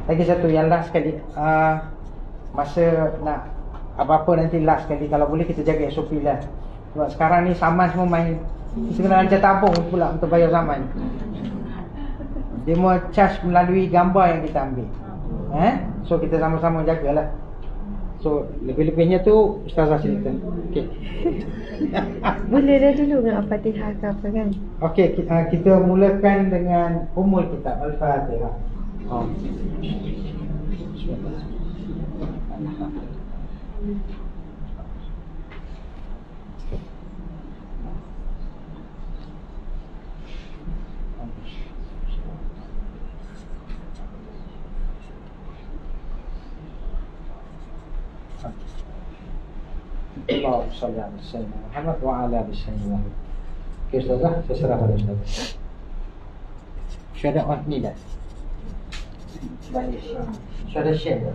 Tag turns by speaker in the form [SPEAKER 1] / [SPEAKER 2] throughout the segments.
[SPEAKER 1] Lagi satu yang last sekali, masa nak apa-apa nanti last sekali, kalau boleh kita jaga SOP lah. Sebab sekarang ni saman semua main, kita kena rancang tabung pula untuk bayar saman. Dia mau charge melalui gambar yang kita ambil. So kita sama-sama jagalah. So lebih-lebihnya tu Ustazah cerita. Okey.
[SPEAKER 2] Boleh dah dulu dengan Al-Fatihah ke apa kan?
[SPEAKER 1] Okey, kita mulakan dengan umul kitab Al-Fatihah. Allahumma salli ala sayyidina Muhammad wa ala ali sayyidina Muhammad. Okey Ustazah, saya serah pada Ustazah. Syahadat ni dah. Syahadat share.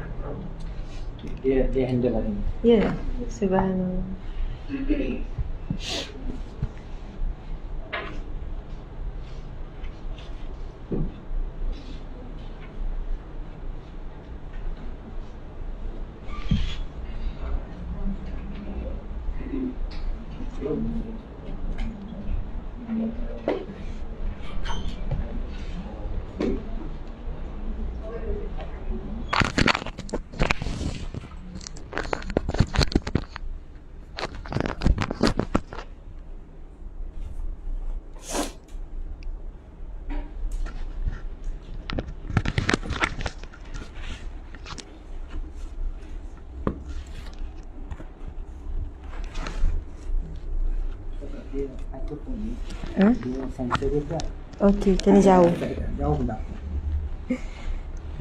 [SPEAKER 1] Dia handle hari ni.
[SPEAKER 2] Ya, subhanallah. Okey, kena jauh.
[SPEAKER 1] Jauh pula.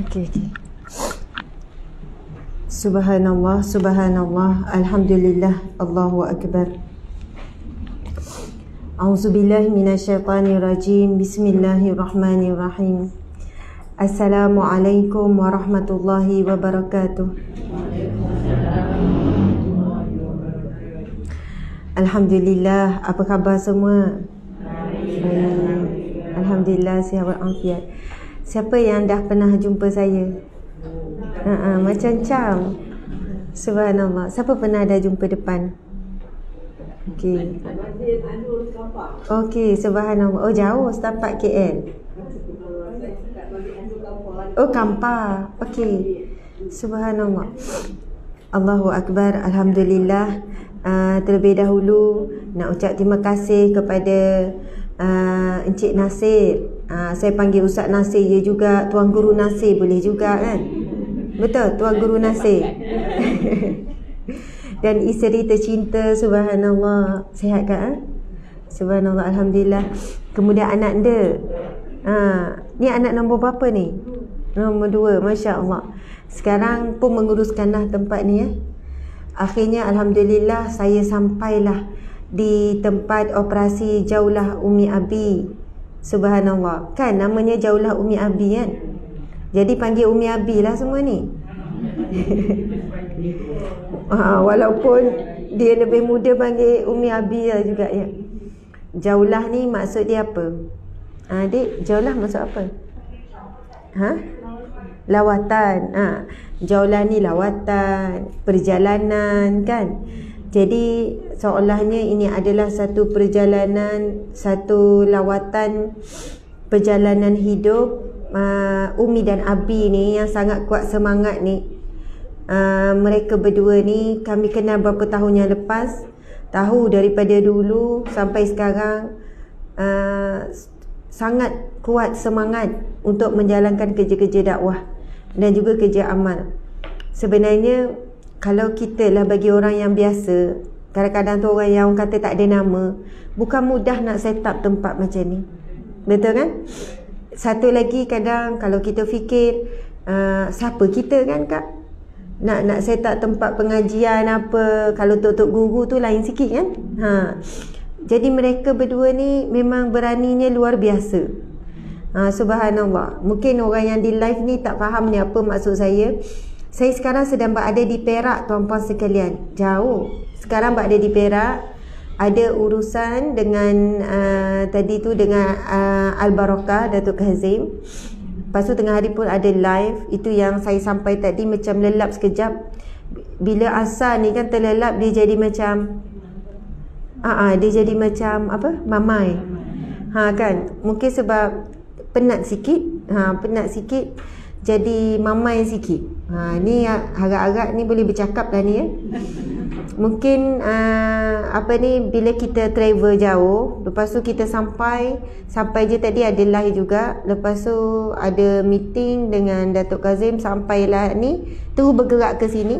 [SPEAKER 2] Okey. Subhanallah, subhanallah, alhamdulillah, Allahu akbar. A'udzubillahi minasyaitonirrajim. Bismillahirrahmanirrahim. Assalamualaikum warahmatullahi wabarakatuh. Alhamdulillah, apa khabar semua? Alhamdulillah, sihat walafiat. Siapa yang dah pernah jumpa saya? Macam subhanallah. Siapa pernah dah jumpa depan? Okey. Okey, subhanallah. Oh, jauh setapak KL. Oh, Kampar. Okey. Subhanallah. Allahu akbar. Alhamdulillah. Terlebih dahulu nak ucap terima kasih kepada Encik Nasir. Saya panggil Ustaz Nasir je juga. Tuan Guru Nasir boleh juga kan? Betul, Tuan Guru Nasir. Dan isteri tercinta, subhanallah. Sihat kan? Subhanallah, alhamdulillah. Kemudian anak dia. Ni anak nombor berapa ni? Nombor 2, Masya Allah. Sekarang pun menguruskanlah tempat ni ya. Akhirnya alhamdulillah saya sampailah di tempat operasi Jaulah Umi Abi. Subhanallah. Kan namanya Jaulah Umi Abi kan? Jadi panggil Umi Abi lah semua ni. Walaupun dia lebih muda panggil Umi Abi lah juga ya. Jaulah ni maksud dia apa? Adik, Jaulah maksud apa? Lawatan. Jaulah ni lawatan, perjalanan kan. Jadi seolahnya ini adalah satu perjalanan, satu lawatan, perjalanan hidup Umi dan Abi ni yang sangat kuat semangat ni. Mereka berdua ni kami kenal berapa tahun yang lepas. Tahu daripada dulu sampai sekarang sangat kuat semangat untuk menjalankan kerja-kerja dakwah dan juga kerja amal. Sebenarnya kalau kita lah bagi orang yang biasa, kadang-kadang tu orang yang kata tak ada nama, bukan mudah nak set up tempat macam ni. Betul kan? Satu lagi kadang kalau kita fikir siapa kita kan Kak? Nak set up tempat pengajian apa, kalau tok-tok guru tu lain sikit kan? Jadi mereka berdua ni memang beraninya luar biasa. Subhanallah. Mungkin orang yang di live ni tak faham ni apa maksud saya. Saya sekarang sedang berada di Perak tuan-puan sekalian. Jauh. Sekarang berada di Perak. Ada urusan dengan tadi tu dengan Al-Barakah Datuk Kazim. Lepas tu tengah hari pun ada live. Itu yang saya sampai tadi macam lelap sekejap. Bila asar ni kan terlelap, dia jadi macam dia jadi macam apa? Mamai. Kan? Mungkin sebab penat sikit. Penat sikit. Jadi mamai sikit. Ni agak-agak ni boleh bercakap dah ni ya. Mungkin bila kita travel jauh, lepas tu kita sampai je tadi ada live juga, lepas tu ada meeting dengan Datuk Kazim, sampailah ni terus bergerak ke sini.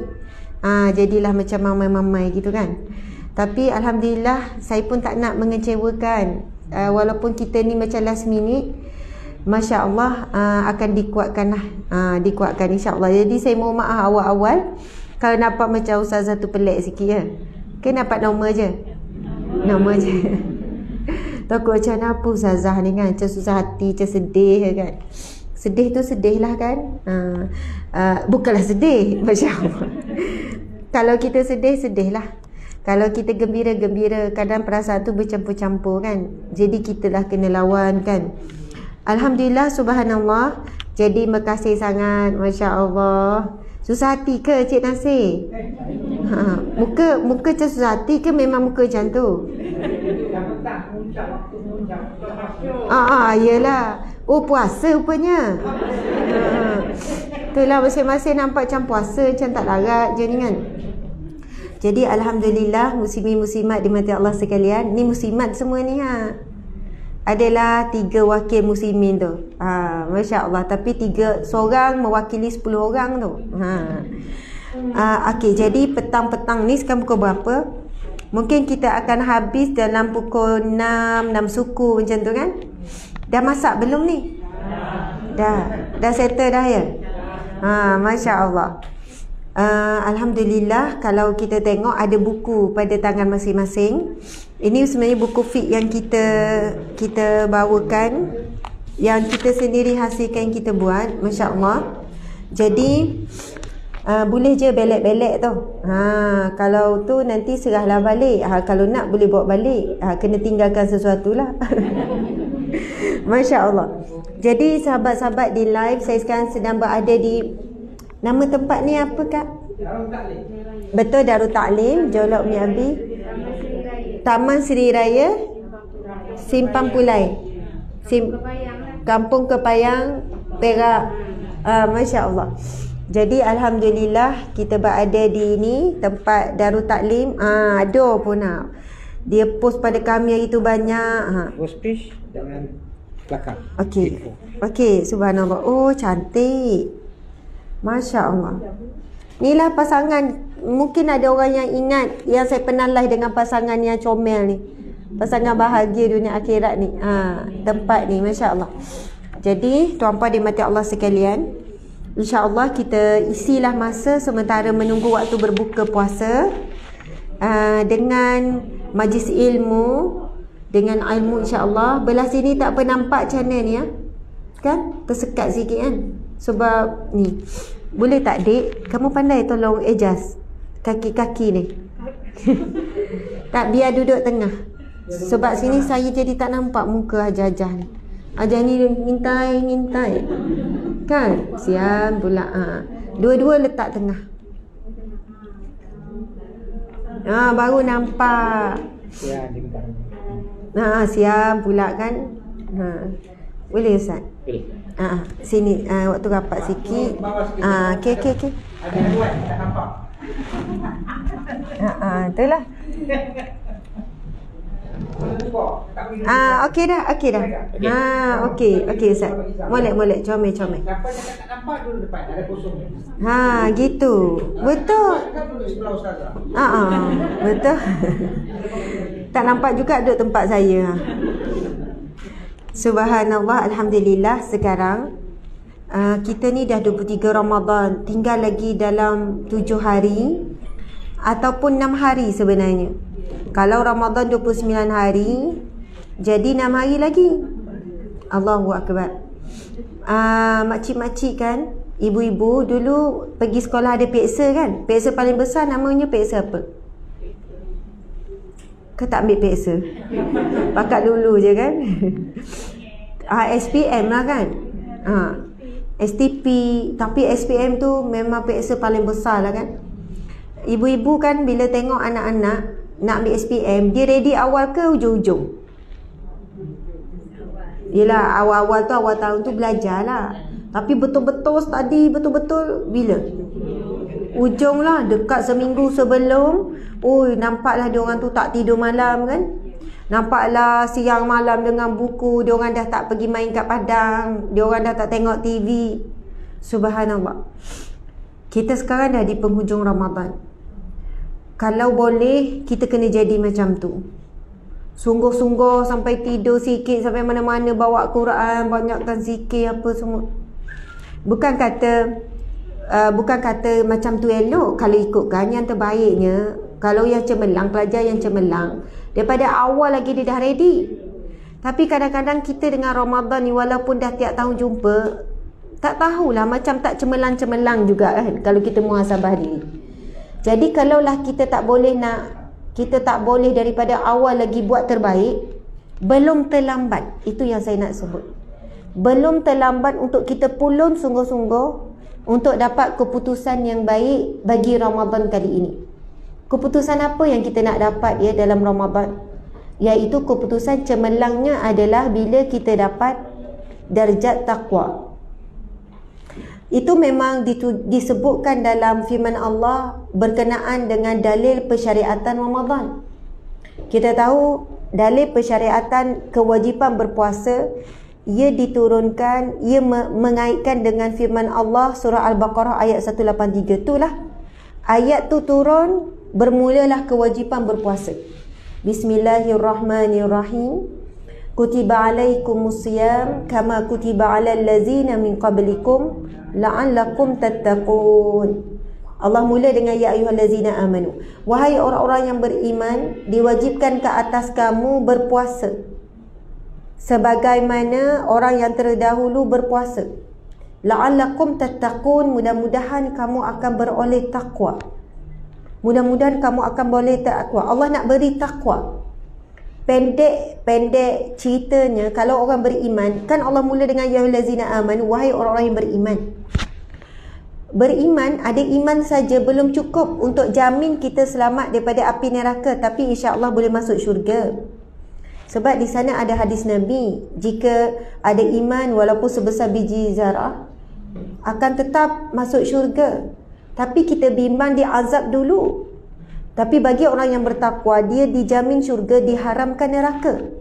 [SPEAKER 2] Jadilah macam mamai-mamai gitu kan. Tapi alhamdulillah saya pun tak nak mengecewakan. Walaupun kita ni macam last minute, Masya Allah akan dikuatkan lah. Dikuatkan insya-Allah. Jadi saya mohon maaf awal-awal kalau nampak macam ustazah tu pelik sikit ya. Kan nampak normal je. Normal je. Takut macam apa ustazah ni kan, macam susah hati, macam sedih kan. Sedih tu sedih lah kan. Bukanlah sedih, Masya Allah. Kalau kita sedih, sedih lah. Kalau kita gembira, gembira. Kadang perasaan tu bercampur-campur kan. Jadi kita lah kena lawan kan. Alhamdulillah, subhanallah. Jadi makasih sangat, Masya Allah. Susah hati ke Cik Nasir? Muka macam susah hati ke memang muka macam tu? Yelah. Oh, puasa rupanya. Itulah masing-masing nampak macam puasa, macam tak larat je ni kan. Jadi alhamdulillah, muslimin-muslimat dimati Allah sekalian. Ni muslimat semua ni adalah 3 wakil muslimin tu. Masya Allah. Tapi 3 seorang mewakili 10 orang tu. Okey, jadi petang-petang ni sekarang pukul berapa? Mungkin kita akan habis dalam pukul 6 suku macam tu kan? Dah masak belum ni? Dah settle dah ya? Masya Allah. Alhamdulillah, kalau kita tengok ada buku pada tangan masing-masing. Ini sebenarnya buku fiqh yang kita bawakan, yang kita sendiri hasilkan, kita buat, Masya Allah. Jadi boleh je belek-belek tu. Kalau tu nanti serahlah balik. Kalau nak boleh bawa balik. Kena tinggalkan sesuatu lah. Masya Allah. Jadi sahabat-sahabat di live, saya sekarang sedang berada di, nama tempat ni apa Kak? Darul Taklim. Betul, Darul Taklim, Jolok Umi Abi. Taman Seri Raya Simpang Pulai, Kampung Kepayang, Perak. Masya Allah. Jadi alhamdulillah kita berada di ni tempat Darul Taklim. Ada pun dia post pada kami hari tu banyak.
[SPEAKER 1] Post page dengan belakang.
[SPEAKER 2] Okey, subhanallah. Oh, cantik. Masya Allah. Inilah pasangan. Mungkin ada orang yang ingat yang saya pernah live dengan pasangan yang comel ni. Pasangan bahagia dunia akhirat ni. Tempat ni, Masya Allah. Jadi tuan-puan dimati Allah sekalian, InsyaAllah kita isilah masa sementara menunggu waktu berbuka puasa dengan majlis ilmu, dengan ilmu insyaAllah. Belah sini tak apa nampak macam mana ni kan? Tersekat sikit kan? Sebab ni. Boleh tak Dik? Kamu pandai tolong adjust kaki-kaki ni. Tak, biar duduk tengah. Sebab sini saya jadi tak nampak muka Hajah ni. Hajah ni ngintai. Kan? Sian pula. Dua-dua letak tengah. Baru nampak. Sian pula kan. Boleh Ustaz? Boleh. Sini waktu rapat sikit. Okey.
[SPEAKER 1] Ada buat tak nampak.
[SPEAKER 2] Itulah. Okey dah. Okey Ustaz. Molek comel.
[SPEAKER 1] Siapa cakap tak nampak dulu depan, ada kosong.
[SPEAKER 2] Gitu. Betul. Betul. Tak nampak juga duduk tempat saya. Subhanallah, alhamdulillah sekarang kita ni dah 23 Ramadan, tinggal lagi dalam 7 hari ataupun 6 hari sebenarnya. Kalau Ramadan 29 hari, jadi 6 hari lagi. Allahu Akbar. Makcik-makcik kan, ibu-ibu dulu pergi sekolah ada peksa kan? Peksa paling besar namanya peksa apa? Kau tak ambil peksa? Pakat dulu je kan? SPM lah kan? STP, tapi SPM tu memang peksa paling besar lah kan. Ibu-ibu kan bila tengok anak-anak nak ambil SPM, dia ready awal ke hujung-hujung? Yelah, awal-awal tu, awal tahun tu belajar lah. Tapi betul-betul study, betul-betul bila? Ujung lah, dekat seminggu sebelum. Nampaklah diorang tu tak tidur malam kan. Nampaklah siang malam dengan buku. Diorang dah tak pergi main kat padang. Diorang dah tak tengok TV. Subhanallah. Kita sekarang dah di penghujung Ramadan. Kalau boleh, kita kena jadi macam tu. Sungguh-sungguh sampai tidur sikit, sampai mana-mana bawa Quran, banyakkan zikir apa semua. Bukan kata macam tu elok. Kalau ikutkan yang terbaiknya, kalau yang cemerlang, pelajar yang cemerlang, daripada awal lagi dia dah ready. Tapi kadang-kadang kita dengan Ramadan ni, walaupun dah tiap tahun jumpa, tak tahulah, macam tak cemerlang-cemerlang juga kan, kalau kita muhasabah diri. Jadi kalaulah kita tak boleh daripada awal lagi buat terbaik, belum terlambat. Itu yang saya nak sebut. Belum terlambat untuk kita pulun sungguh-sungguh untuk dapat keputusan yang baik bagi Ramadan kali ini. Keputusan apa yang kita nak dapat ya dalam Ramadan? Iaitu keputusan cemerlangnya adalah bila kita dapat darjat taqwa. Itu memang disebutkan dalam firman Allah berkenaan dengan dalil persyariatan Ramadan. Kita tahu dalil persyariatan kewajipan berpuasa, ia diturunkan, ia mengaitkan dengan firman Allah surah Al-Baqarah ayat 183. Itulah ayat tu turun, bermulalah kewajipan berpuasa. Bismillahirrahmanirrahim. Kutiba alaikumusiyam kama kutiba alal ladzina min qablikum la'allakum tattaqun. Allah mula dengan ya ayyuhallazina amanu. Wahai orang-orang yang beriman, diwajibkan ke atas kamu berpuasa sebagaimana orang yang terdahulu berpuasa. La'allakum tattaqun, mudah-mudahan kamu akan beroleh takwa. Mudah-mudahan kamu akan boleh takwa. Allah nak beri takwa. Pendek ceritanya, kalau orang beriman, kan Allah mula dengan ya ayyuhallazina amanu, wahai orang-orang yang beriman. Beriman, ada iman saja belum cukup untuk jamin kita selamat daripada api neraka, tapi insya-Allah boleh masuk syurga. Sebab di sana ada hadis Nabi, jika ada iman walaupun sebesar biji zarah, akan tetap masuk syurga. Tapi kita bimbang dia azab dulu. Tapi bagi orang yang bertakwa, dia dijamin syurga, diharamkan neraka.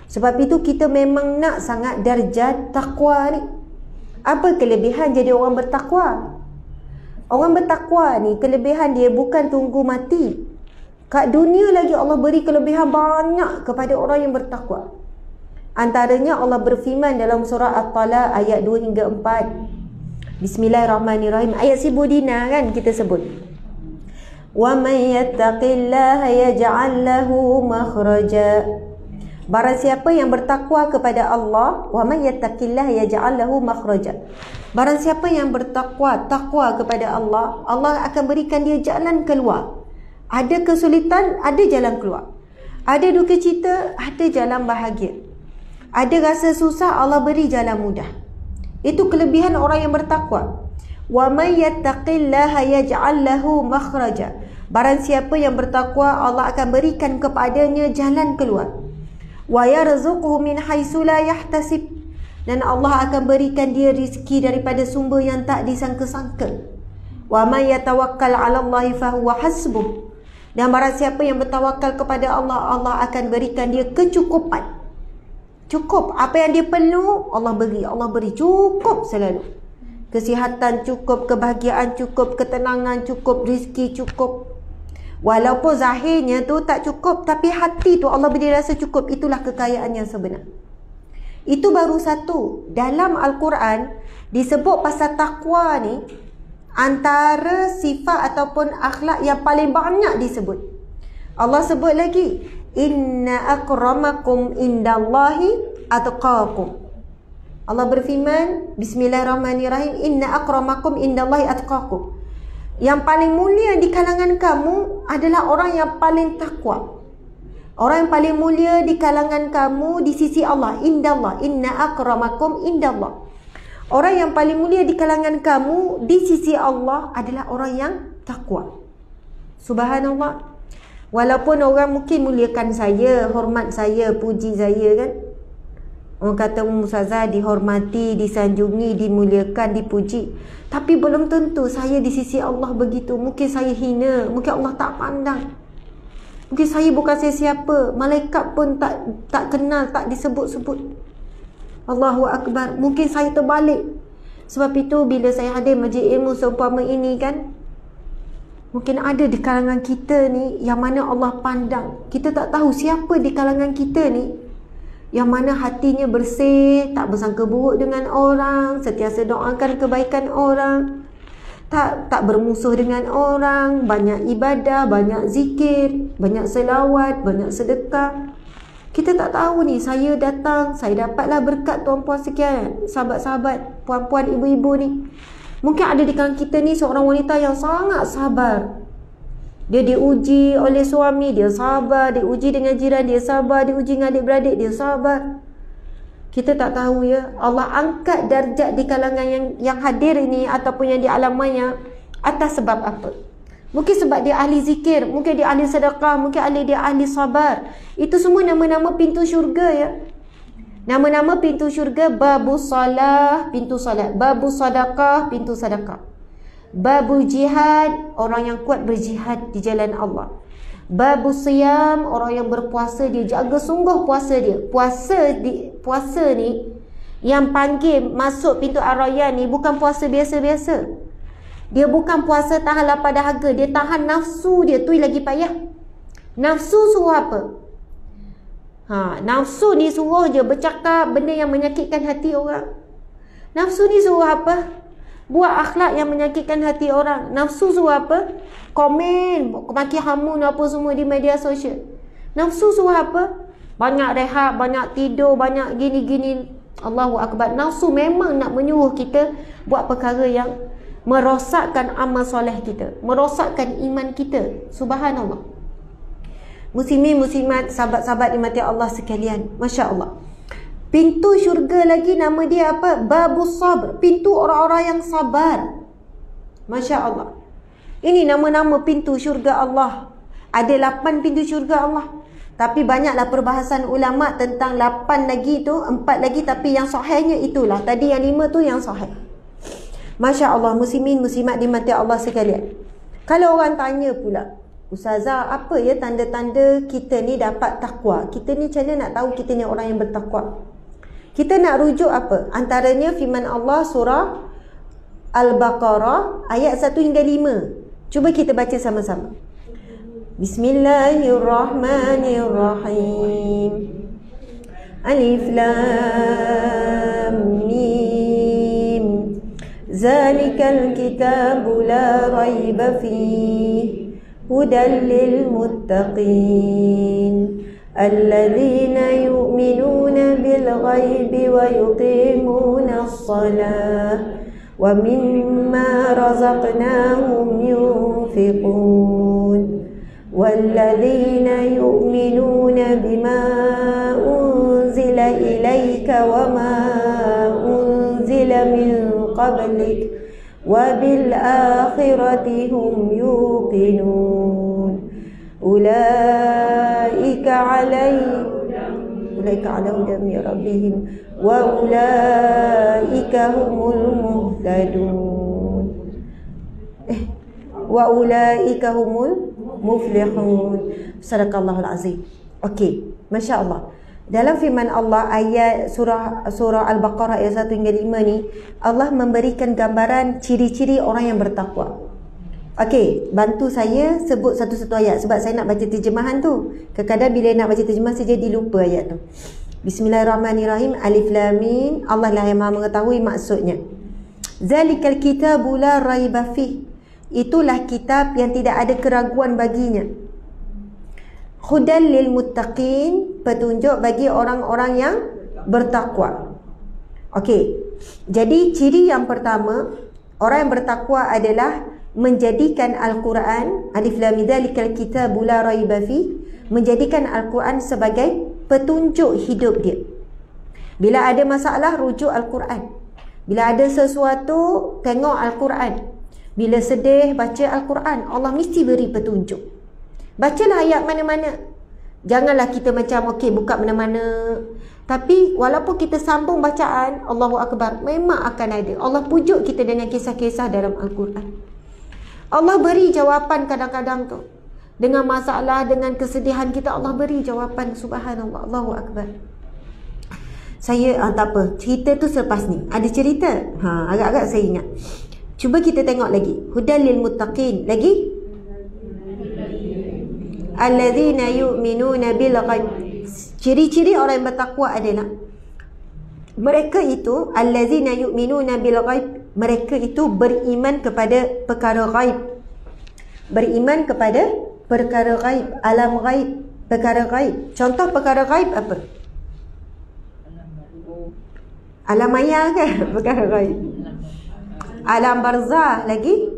[SPEAKER 2] Sebab itu kita memang nak sangat darjat takwa ni. Apa kelebihan jadi orang bertakwa? Orang bertakwa ni, kelebihan dia bukan tunggu mati. Kat dunia lagi Allah beri kelebihan banyak kepada orang yang bertakwa. Antaranya Allah berfirman dalam surah At-Talaq ayat 2 hingga 4. Bismillahirrahmanirrahim. Ayat si Budina kan kita sebut. وَمَنْ يَتَّقِ اللَّهَ يَجْعَلْ لَهُ مَخْرَجًا. Barang siapa yang bertakwa kepada Allah, وَمَنْ يَتَّقِ اللَّهَ يَجْعَلْ لَهُ مَخْرَجًا. Barang siapa yang takwa kepada Allah, Allah akan berikan dia jalan keluar. Ada kesulitan, ada jalan keluar. Ada duka cita, ada jalan bahagia. Ada rasa susah, Allah beri jalan mudah. Itu kelebihan orang yang bertakwa. وَمَنْ يَتَّقِ اللَّهَ يَجْعَلْ لَهُ مَخْرَجًا. Barang siapa yang bertakwa, Allah akan berikan kepadanya jalan keluar. وَيَرْزُقْهُ مِنْ حَيْثُ لَا يَحْتَسِبْ. Dan Allah akan berikan dia rezeki daripada sumber yang tak disangka-sangka. وَمَنْ يَتَوَكَّلْ عَلَى اللَّهِ فَهُوَ حَسْبُهُ. Dan barang siapa yang bertawakal kepada Allah, Allah akan berikan dia kecukupan. Cukup, apa yang dia perlu Allah beri cukup selalu. Kesihatan cukup, kebahagiaan cukup, ketenangan cukup, rezeki cukup. Walaupun zahirnya tu tak cukup, tapi hati tu Allah beri rasa cukup. Itulah kekayaan yang sebenar. Itu baru satu. Dalam Al-Quran disebut pasal takwa ni, antara sifat ataupun akhlak yang paling banyak disebut. Allah sebut lagi, inna akramakum indallahi atqakum. Allah berfirman, Bismillahirrahmanirrahim, inna akramakum indallahi atqakum. Yang paling mulia di kalangan kamu adalah orang yang paling takwa. Orang yang paling mulia di kalangan kamu di sisi Allah, indallah, inna akramakum indallah. Orang yang paling mulia di kalangan kamu di sisi Allah adalah orang yang takwa. Subhanallah. Walaupun orang mungkin muliakan saya, hormat saya, puji saya kan. Orang kata Ustazah dihormati, disanjungi, dimuliakan, dipuji. Tapi belum tentu saya di sisi Allah begitu. Mungkin saya hina, mungkin Allah tak pandang. Mungkin saya bukan siapa, malaikat pun tak kenal, tak disebut-sebut. Allahu Akbar. Mungkin saya terbalik. Sebab itu bila saya hadir majlis ilmu seumpama ini kan, mungkin ada di kalangan kita ni yang mana Allah pandang. Kita tak tahu siapa di kalangan kita ni yang mana hatinya bersih, tak bersangka buruk dengan orang, sentiasa doakan kebaikan orang, tak bermusuh dengan orang, banyak ibadah, banyak zikir, banyak selawat, banyak sedekah. Kita tak tahu ni, saya datang, saya dapatlah berkat tuan-puan sekian, sahabat-sahabat, puan-puan, ibu-ibu ni. Mungkin ada di kalangan kita ni seorang wanita yang sangat sabar. Dia diuji oleh suami, dia sabar. Diuji dengan jiran, dia sabar. Diuji dengan adik-beradik, dia sabar. Kita tak tahu ya, Allah angkat darjat di kalangan yang hadir ini ataupun yang di alam maya atas sebab apa? Mungkin sebab dia ahli zikir, mungkin dia ahli sedekah, mungkin dia ahli sabar. Itu semua nama-nama pintu syurga ya. Nama-nama pintu syurga. Babu salah, pintu salat. Babu sadaqah, pintu sadaqah. Babu jihad, orang yang kuat berjihad di jalan Allah. Babu siyam, orang yang berpuasa, dia jaga sungguh puasa dia. Puasa ni yang panggil masuk pintu Ar-Rayyan ni bukan puasa biasa-biasa. Dia bukan puasa tahan lapar dahaga, dia tahan nafsu dia, tu lagi payah. Nafsu suruh apa? Nafsu ni suruh je bercakap benda yang menyakitkan hati orang. Nafsu ni suruh apa? Buat akhlak yang menyakitkan hati orang. Nafsu suruh apa? Komen, maki hamun apa semua di media sosial. Nafsu suruh apa? Banyak rehat, banyak tidur, banyak gini-gini. Allahu Akbar. Nafsu memang nak menyuruh kita buat perkara yang merosakkan amal soleh kita, merosakkan iman kita. Subhanallah. Muslimin, muslimat, sahabat-sahabat dimati Allah sekalian, Masya Allah. Pintu syurga lagi nama dia apa? Babus sabr, pintu orang-orang yang sabar. Masya Allah. Ini nama-nama pintu syurga Allah. Ada 8 pintu syurga Allah. Tapi banyaklah perbahasan ulama tentang 8 lagi tu, 4 lagi, tapi yang sahihnya itulah. Tadi yang 5 tu yang sahih. Masya Allah, muslimin, muslimat dimati Allah sekalian. Kalau orang tanya pula, Ustazah, apa ya tanda-tanda kita ni dapat takwa? Kita ni macam mana nak tahu kita ni orang yang bertakwa? Kita nak rujuk apa? Antaranya firman Allah surah Al-Baqarah ayat 1 hingga 5. Cuba kita baca sama-sama. Bismillahirrahmanirrahim. Alif Lam Mim. Zalikal kitabu la raiba fihi hudan lil muttaqin. الذين يؤمنون بالغيب ويقيمون الصلاة ومما رزقناهم ينفقون والذين يؤمنون بما أنزل إليك وما أنزل من قبلك وبالآخرة هم يوقنون أولئك على هدى من ربهم وأولئك هم المهتدون وأولئك هم المفلحون. Sadaqallahul azim. Okey, Masya Allah. Dalam firman Allah ayat surah Al-Baqarah ayat 1 hingga 5 ni, Allah memberikan gambaran ciri-ciri orang yang bertakwa. Okey, bantu saya sebut satu-satu ayat sebab saya nak baca terjemahan tu. Kadang-kadang bila nak baca terjemahan saya jadi lupa ayat tu. Bismillahirrahmanirrahim. Alif Lam Mim. Allah lah yang Maha mengetahui maksudnya. Zalikal kitabu la raiba fih. Itulah kitab yang tidak ada keraguan baginya. Hudan lil muttaqin, petunjuk bagi orang-orang yang bertakwa. Okey. Jadi ciri yang pertama, orang yang bertakwa adalah menjadikan Al-Quran, Alif Lam Mim, Dzalikal kitabu la raiba fi, menjadikan Al-Quran sebagai petunjuk hidup dia. Bila ada masalah, rujuk Al-Quran. Bila ada sesuatu, tengok Al-Quran. Bila sedih, baca Al-Quran. Allah mesti beri petunjuk. Bacalah ayat mana-mana. Janganlah kita macam okey buka mana-mana. Tapi walaupun kita sambung bacaan Allahu Akbar, memang akan ada. Allah pujuk kita dengan kisah-kisah dalam Al-Quran. Allah beri jawapan kadang-kadang tu. Dengan masalah, dengan kesedihan kita, Allah beri jawapan. Subhanallah, Allahu Akbar. Saya, tak apa, cerita tu selepas ni. Ada cerita? Agak-agak saya ingat. Cuba kita tengok lagi. Hudal lil muttaqin. Lagi? Alladzina yu'minuna bil ghaib. Ciri-ciri orang yang bertakwa adalah mereka itu alladzina yu'minuna bil ghaib. Mereka itu beriman kepada perkara ghaib. Beriman kepada perkara ghaib, alam ghaib, perkara ghaib. Contoh perkara ghaib apa? Alam maya ke? Perkara ghaib. Alam barzah lagi?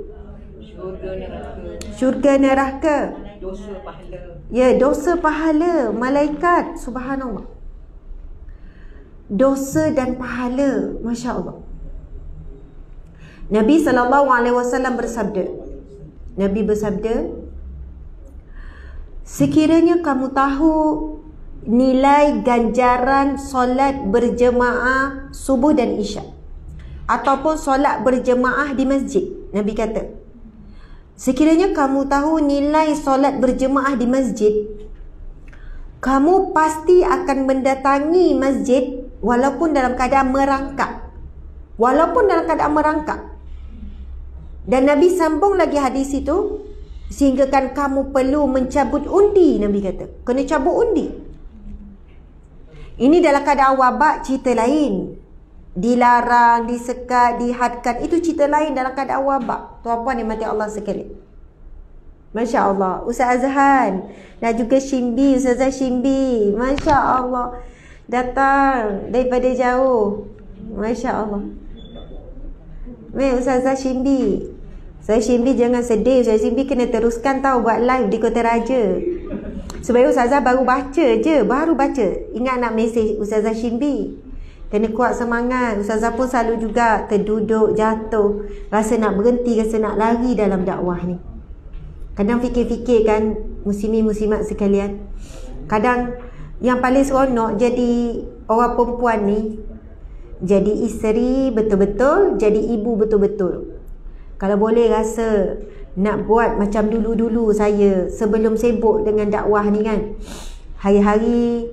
[SPEAKER 2] Syurga neraka.
[SPEAKER 3] Dosa pahala.
[SPEAKER 2] Ya, dosa pahala, malaikat. Subhanallah. Dosa dan pahala, Masya Allah. Nabi SAW bersabda. Nabi bersabda, sekiranya kamu tahu nilai ganjaran solat berjemaah subuh dan isyak, ataupun solat berjemaah di masjid. Nabi kata, sekiranya kamu tahu nilai solat berjemaah di masjid, kamu pasti akan mendatangi masjid walaupun dalam keadaan merangkak. Walaupun dalam keadaan merangkak. Dan Nabi sambung lagi hadis itu, sehinggakan kamu perlu mencabut undi. Nabi kata, kena cabut undi. Ini dalam keadaan wabak, cerita lain. Dilarang, disekat, dihadkan, itu cerita lain dalam keadaan wabak. Tuan-puan yang mati Allah sekalian. Masya Allah. Ustaz Azhan dan juga Shimbi, Ustazah Shimbi, Masya Allah, datang daripada jauh. Masya Allah. Ustazah Shimbi, Ustazah Shimbi jangan sedih. Ustazah Shimbi kena teruskan tahu buat live di Kota Raja. Sebab Ustazah baru baca je, baru baca. Ingat nak mesej Ustazah Shimbi, kena kuat semangat. Ustazah pun selalu juga terduduk, jatuh, rasa nak berhenti, rasa nak lari dalam dakwah ni. Kadang fikir-fikir kan, muslimin-muslimat sekalian, kadang yang paling seronok jadi orang perempuan ni, jadi isteri betul-betul, jadi ibu betul-betul. Kalau boleh rasa nak buat macam dulu-dulu saya sebelum sibuk dengan dakwah ni kan, hari-hari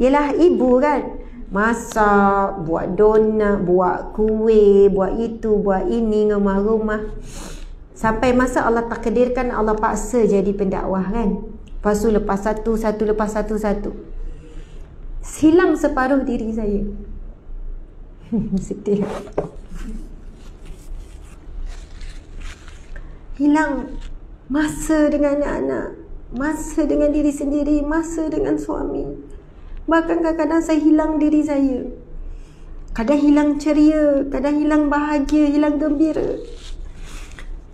[SPEAKER 2] yelah ibu kan, masak, buat donat, buat kuih, buat itu, buat ini, rumah-rumah. Sampai masa Allah takdirkan, Allah paksa jadi pendakwah kan. Lepas tu lepas satu lepas satu. Hilang separuh diri saya. Sedih. Hilang masa dengan anak-anak, masa dengan diri sendiri, masa dengan suami. Bahkan kadang-kadang saya hilang diri saya. Kadang hilang ceria, kadang hilang bahagia, hilang gembira.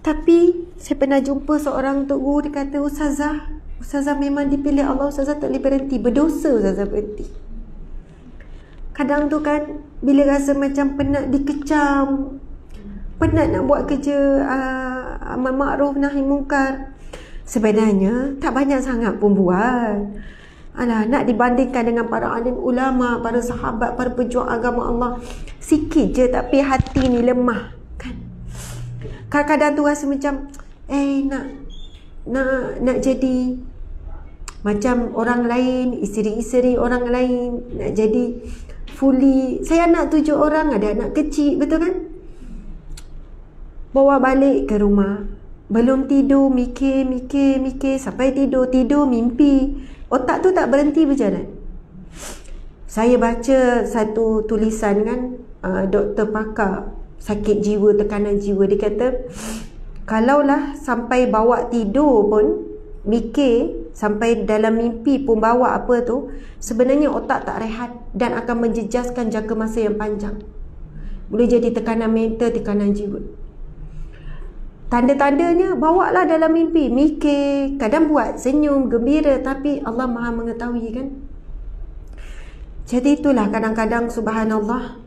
[SPEAKER 2] Tapi saya pernah jumpa seorang tok guru, dia kata, Ustazah memang dipilih Allah, Ustazah tak boleh berhenti. Berdosa Ustazah berhenti. Kadang tu kan, bila rasa macam penat dikecam, penat nak buat kerja amal ma'ruf nahi mungkar, sebenarnya tak banyak sangat pun buat. Alah, nak dibandingkan dengan para alim ulama, para sahabat, para pejuang agama Allah, sikit je. Tapi hati ni lemah kan. Kadang-kadang tu rasa macam nak jadi macam orang lain, isteri-isteri orang lain, nak jadi fully. Saya anak 7 orang, ada anak kecil, betul kan? Bawa balik ke rumah, belum tidur, mikir, sampai tidur mimpi. Otak tu tak berhenti berjalan. Saya baca satu tulisan kan, doktor pakar sakit jiwa, tekanan jiwa, dia kata, kalaulah sampai bawa tidur pun mikir, sampai dalam mimpi pun bawa apa tu, sebenarnya otak tak rehat dan akan menjejaskan jangka masa yang panjang. Boleh jadi tekanan mental, tekanan jiwa. Tanda-tandanya bawalah dalam mimpi, mikir, kadang buat senyum, gembira, tapi Allah Maha mengetahui kan. Jadi itulah kadang-kadang subhanallah,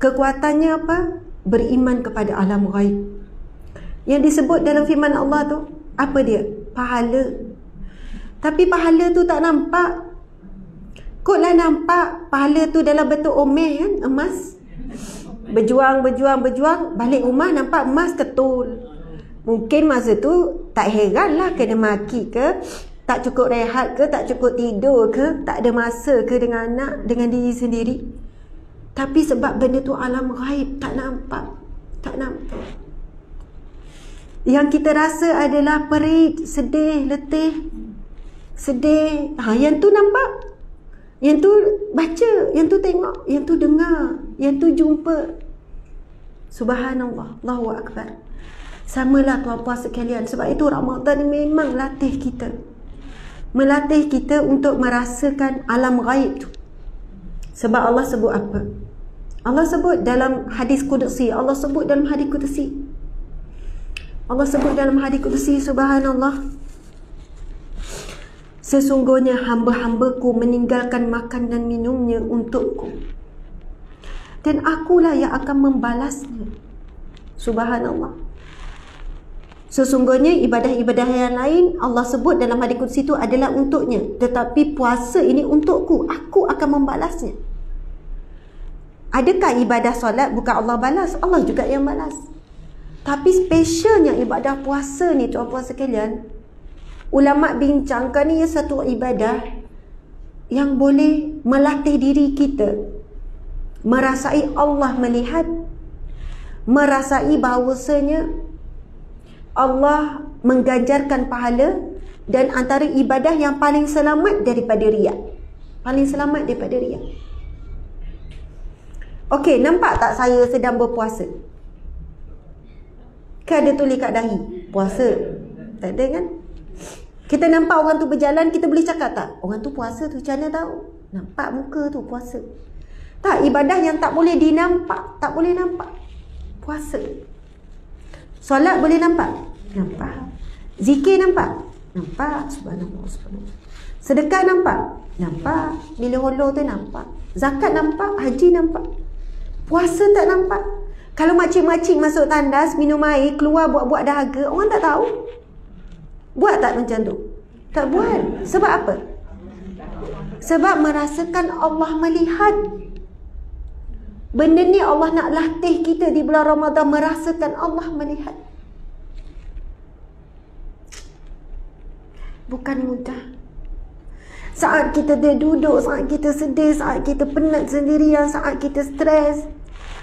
[SPEAKER 2] Kekuatannya apa? Beriman kepada alam ghaib. Yang disebut dalam firman Allah tu, apa dia? Pahala. Tapi pahala tu tak nampak. Koklah nampak pahala tu dalam bentuk omeh kan, emas. Berjuang, balik rumah nampak emas ketul. Mungkin masa tu tak heran lah kena maki ke, tak cukup rehat ke, tak cukup tidur ke, tak ada masa ke dengan anak, dengan diri sendiri. Tapi sebab benda tu alam ghaib, tak nampak. Yang kita rasa adalah perit, sedih, letih. Sedih. Yang tu nampak. Yang tu baca, yang tu tengok, yang tu dengar, yang tu jumpa. Subhanallah, Allahu Akbar. Samalah tuan-puan sekalian. Sebab itu Ramadan ni memang latih kita. Melatih kita untuk merasakan alam ghaib tu. Sebab Allah sebut apa? Allah sebut dalam hadis qudsi. Allah sebut dalam hadis qudsi, subhanallah. Sesungguhnya hamba-hambaku meninggalkan makan dan minumnya untukku, dan akulah yang akan membalasnya. Subhanallah. Sesungguhnya ibadah-ibadah yang lain Allah sebut dalam hadis qudsi itu adalah untuknya, tetapi puasa ini untukku, aku akan membalasnya. Adakah ibadah solat bukan Allah balas? Allah juga yang balas. Tapi spesialnya ibadah puasa ni tuan-puan sekalian, ulama bincangkan ni satu ibadah yang boleh melatih diri kita merasai Allah melihat, merasai bahawasanya Allah mengganjarkan pahala, dan antara ibadah yang paling selamat daripada riak. Okey, nampak tak saya sedang berpuasa? Kan ada tulis kat dahi puasa? Tak ada kan? Kita nampak orang tu berjalan, kita boleh cakap tak? Orang tu puasa tu, macam mana tahu? Nampak muka tu puasa. Tak, ibadah yang tak boleh dinampak, tak boleh nampak, puasa. Solat boleh nampak? Nampak. Zikir nampak? Nampak. Subhanallah. Sedekah nampak? Nampak. Bila holo tu nampak. Zakat nampak? Haji nampak. Puasa tak nampak. Kalau makcik-makcik masuk tandas, minum air, keluar buat-buat dahaga, orang tak tahu. Buat tak macam tu? Tak buat. Sebab apa? Sebab merasakan Allah melihat. Benda ni Allah nak latih kita di bulan Ramadan, merasakan Allah melihat. Bukan mudah. Saat kita duduk, saat kita sedih, saat kita penat sendirian, saat kita stres,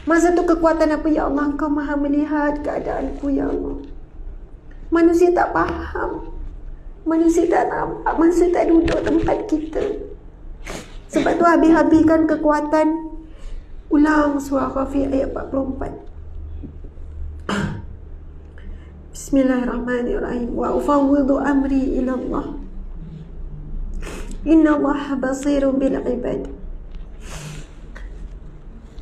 [SPEAKER 2] masa tu kekuatan apa? Ya Allah, Engkau maha melihat keadaanku, Ya Allah. Manusia tak faham, manusia tak nampak, manusia tak duduk tempat kita. Sebab tu habis-habiskan kekuatan. Ulang surah Ghafir ayat 44. Bismillahirrahmanirrahim. Wa ufawwidu amri ila Allah. Inna Allah basirun bil ibad.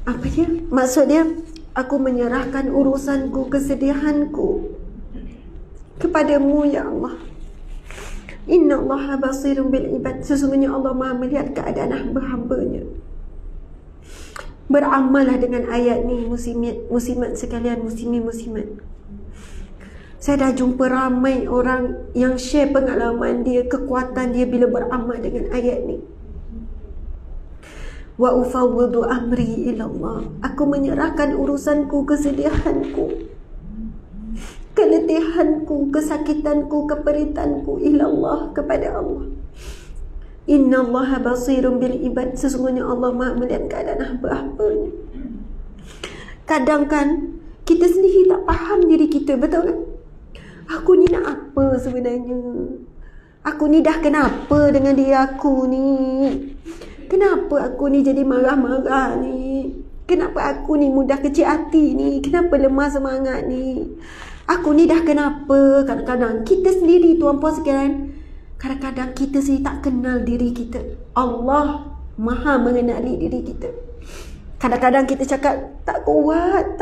[SPEAKER 2] Apa dia? Maksud dia, aku menyerahkan urusanku, kesedihanku kepadamu, Ya Allah. Inna Allah basirun bil ibad. Sesungguhnya Allah maha melihat keadaan hamba-hambanya. Beramallah dengan ayat ni, muslimat sekalian, muslimat. Saya dah jumpa ramai orang yang share pengalaman dia, kekuatan dia bila beramal dengan ayat ni. Wa ufawwidu amri ila Allah. Aku menyerahkan urusanku, kesedihanku, keletihanku, kesakitanku, keperitanku ila Allah, kepada Allah. Inna Allah basirun bil ibad. Sesungguhnya Allah maha melihat keadaan hamba-hambanya. Kadang kan kita sendiri tak faham diri kita, betul kan? Aku ni nak apa sebenarnya? Aku ni dah kenapa dengan diri aku ni? Kenapa aku ni jadi marah-marah ni? Kenapa aku ni mudah kecil hati ni? Kenapa lemah semangat ni? Aku ni dah kenapa? Kadang-kadang kita sendiri, tuan-puan sekalian, kadang-kadang kita sendiri tak kenal diri kita. Allah maha mengenali diri kita. Kadang-kadang kita cakap tak kuat.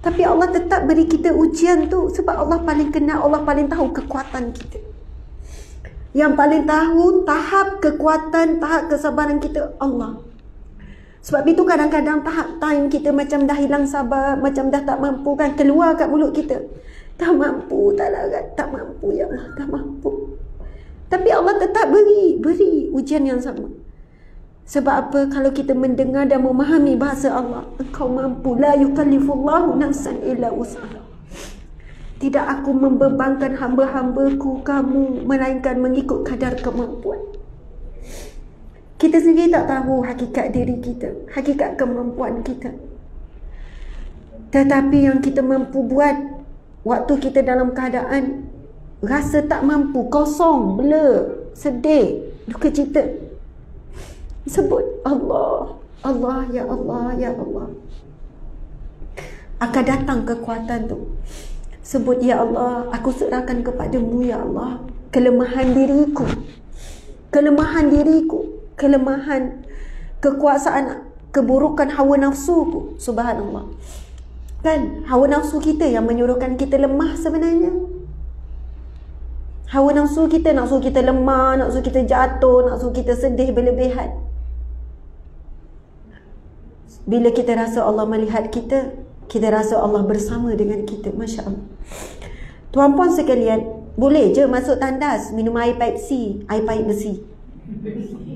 [SPEAKER 2] Tapi Allah tetap beri kita ujian tu, sebab Allah paling kenal, Allah paling tahu kekuatan kita. Yang paling tahu tahap kekuatan, tahap kesabaran kita, Allah. Sebab itu kadang-kadang tahap time kita macam dah hilang sabar, macam dah tak mampu kan, keluar kat mulut kita. Tak mampu, tak larat, tak mampu ya Allah, tak mampu. Tapi Allah tetap beri ujian yang sama. Sebab apa? Kalau kita mendengar dan memahami bahasa Allah, engkau mampu. La yukallifullahu nafsan illa wus'aha. Tidak aku membebankan hamba-hambaku kamu, melainkan mengikut kadar kemampuan. Kita sendiri tak tahu hakikat diri kita, hakikat kemampuan kita. Tetapi yang kita mampu buat waktu kita dalam keadaan rasa tak mampu, kosong, blur, sedih, duka cita, sebut Allah, Allah, ya Allah, ya Allah. Akan datang kekuatan tu. Sebut ya Allah, aku serahkan kepadamu ya Allah kelemahan diriku, kelemahan kekuasaan, keburukan hawa nafsuku. Subhanallah. Kan hawa nafsu kita yang menyuruhkan kita lemah sebenarnya. Hawa nafsu kita nak suruh kita lemah, nak suruh kita jatuh, nak suruh kita sedih berlebihan. Bila kita rasa Allah melihat kita, kita rasa Allah bersama dengan kita. Masya Allah. Tuan-puan sekalian, boleh je masuk tandas minum air Pepsi, air pahit besi,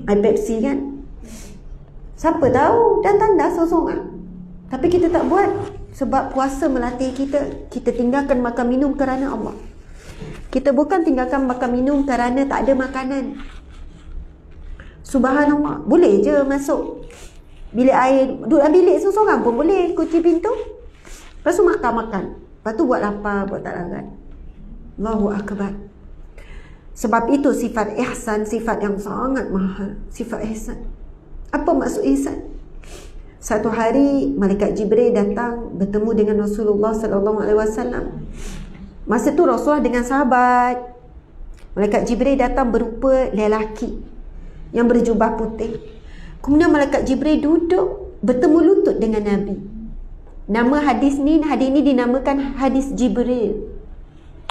[SPEAKER 2] air Pepsi kan. Siapa tahu dan tandas seorang. Tapi kita tak buat. Sebab puasa melatih kita. Kita tinggalkan makan minum kerana Allah. Kita bukan tinggalkan makan minum kerana tak ada makanan. Subhanallah. Boleh je masuk bilik air, duduk dalam bilik seorang pun boleh, kunci pintu, lepas tu makan. Lepas tu buat lapar, buat tak larat. Allahu Akbar. Sebab itu sifat ihsan, sifat yang sangat mahal. Sifat ihsan. Apa maksud ihsan? Satu hari malaikat Jibril datang bertemu dengan Rasulullah sallallahu alaihi wasallam. Masa tu Rasulullah dengan sahabat. Malaikat Jibril datang berupa lelaki yang berjubah putih. Kemudian malaikat Jibril duduk bertemu lutut dengan Nabi. Nama hadis ni dinamakan hadis Jibril.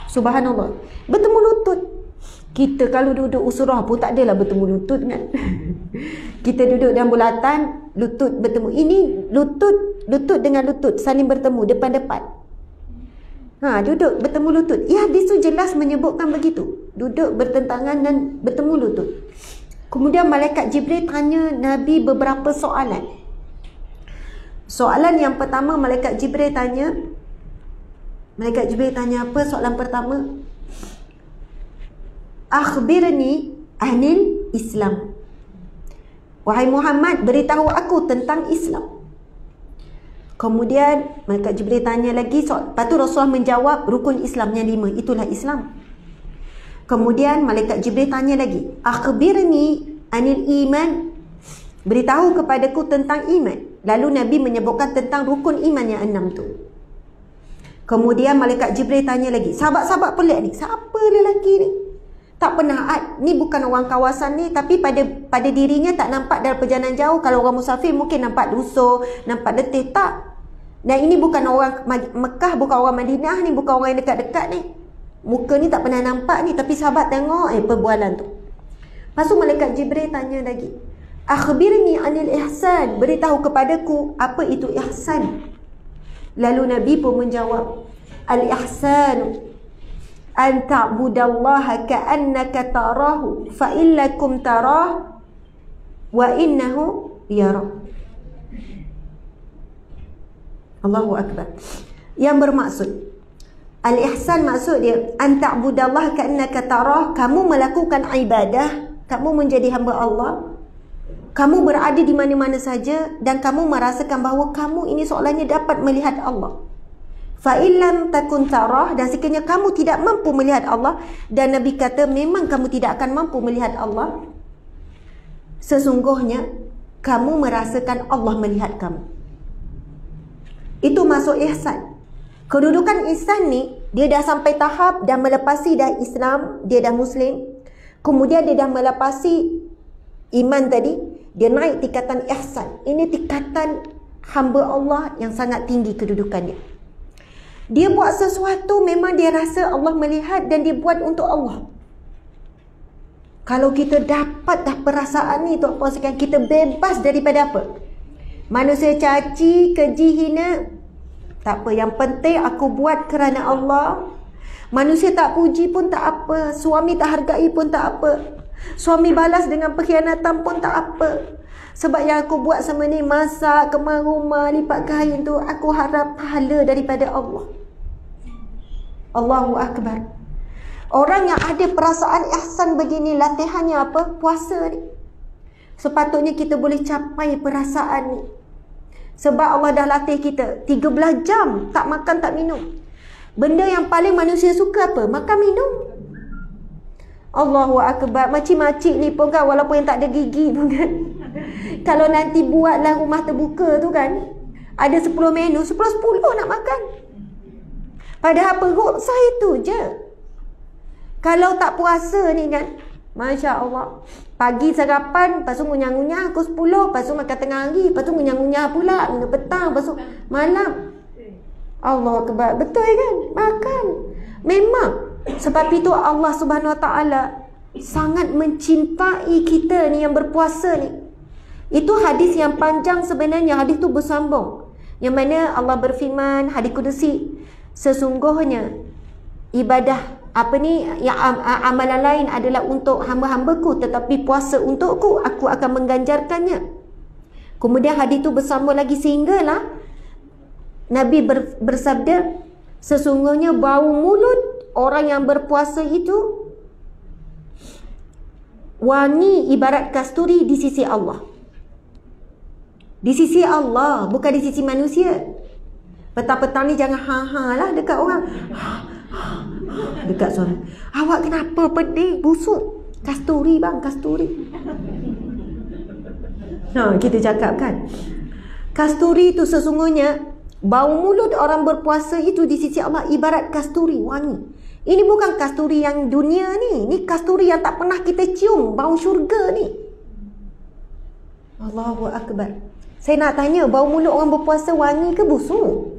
[SPEAKER 2] Subhanallah. Bertemu lutut. Kita kalau duduk usurah pun tak adalah bertemu lutut kan. Kita duduk dalam bulatan, lutut bertemu. Ini lutut dengan lutut saling bertemu depan-depan. Duduk bertemu lutut. Hadis tu jelas menyebutkan begitu. Duduk bertentangan dan bertemu lutut. Kemudian malaikat Jibril tanya Nabi beberapa soalan. Soalan yang pertama malaikat Jibril tanya apa? Soalan pertama, akhbirni anil Islam. Wahai Muhammad, beritahu aku tentang Islam. Kemudian malaikat Jibril tanya lagi, lepas tu Rasulullah menjawab rukun Islamnya 5, itulah Islam. Kemudian malaikat Jibril tanya lagi, akhbirni anil iman. Beritahu kepadaku tentang iman. Lalu Nabi menyebutkan tentang rukun iman yang 6 tu. Kemudian malaikat Jibril tanya lagi. Sahabat-sahabat pelik ni, siapa lelaki ni? Tak pernah ni bukan orang kawasan ni, tapi pada dirinya tak nampak dalam perjalanan jauh. Kalau orang musafir mungkin nampak lusuh, nampak letih. Tak. Dan ini bukan orang Mekah, bukan orang Madinah ni, bukan orang yang dekat-dekat ni. Muka ni tak pernah nampak ni, tapi sahabat tengok perbualan tu. Lepas tu malaikat Jibril tanya lagi, akhbirni anil ihsan. Beritahu kepadaku apa itu ihsan. Lalu Nabi pun menjawab, al-ihsan an ta'budallaha ka'annaka tarahu fa illakum tarah wa innahu yara. Allahu Akbar. Yang bermaksud, al-ihsan maksud dia an ta'budallaha ka'annaka tarah, kamu melakukan ibadah, kamu menjadi hamba Allah, kamu berada di mana-mana saja dan kamu merasakan bahawa kamu ini seolahnya dapat melihat Allah. Fa illam takun tarah, dan sekiranya kamu tidak mampu melihat Allah, dan Nabi kata memang kamu tidak akan mampu melihat Allah, sesungguhnya kamu merasakan Allah melihat kamu. Itu masuk ihsan. Kedudukan ihsan ni, dia dah sampai tahap dah melepasi dah Islam, dia dah Muslim, kemudian dia dah melepasi iman tadi, dia naik tingkatan ihsan. Ini tingkatan hamba Allah yang sangat tinggi kedudukannya. Dia buat sesuatu memang dia rasa Allah melihat dan dia buat untuk Allah. Kalau kita dapat dah perasaan ni, tuan-tuan sekalian, kita bebas daripada apa? Manusia caci, keji, hina, tak apa. Yang penting aku buat kerana Allah. Manusia tak puji pun tak apa. Suami tak hargai pun tak apa. Suami balas dengan pengkhianatan pun tak apa. Sebab yang aku buat sama ni, masak, kemas rumah, lipat kain tu, aku harap pahala daripada Allah. Allahu Akbar. Orang yang ada perasaan ihsan begini, latihannya apa? Puasa ni. Sepatutnya kita boleh capai perasaan ni. Sebab Allah dah latih kita 13 jam tak makan tak minum. Benda yang paling manusia suka apa? Makan minum. Allahu Akbar. Makcik-makcik ni pun kan, walaupun yang tak ada gigi pun kan, kalau nanti buatlah rumah terbuka tu kan, ada 10 menu, 10 nak makan. Padahal perut saya tu je. Kalau tak puasa ni kan, Masya Allah, pagi sarapan, lepas tu ngunyah-ngunyah pukul 10, lepas tu makan tengah hari, lepas tu ngunyah-ngunyah pula, minum petang, lepas tu malam. Allah Akbar. Betul kan? Makan. Memang. Sebab itu Allah Subhanahu Wa Taala sangat mencintai kita ni yang berpuasa ni. Itu hadis yang panjang sebenarnya. Hadis tu bersambung. Yang mana Allah berfirman, hadis kudusi, sesungguhnya ibadah yang amalan lain adalah untuk hamba-hambaku, tetapi puasa untukku, aku akan mengganjarkannya. Kemudian hadis itu bersambung lagi sehinggalah Nabi bersabda, sesungguhnya bau mulut orang yang berpuasa itu wangi ibarat kasturi di sisi Allah. Di sisi Allah, bukan di sisi manusia. Petang-petang ni jangan ha-ha lah dekat orang. Dekat suami. Awak kenapa pedih? Busuk. Kasturi bang, kasturi. Kita cakap kan. Kasturi itu sesungguhnya bau mulut orang berpuasa itu di sisi Allah ibarat kasturi, wangi. Ini bukan kasturi yang dunia ni. Ini kasturi yang tak pernah kita cium, bau syurga ni. Allahu Akbar. Saya nak tanya, bau mulut orang berpuasa wangi ke busuk?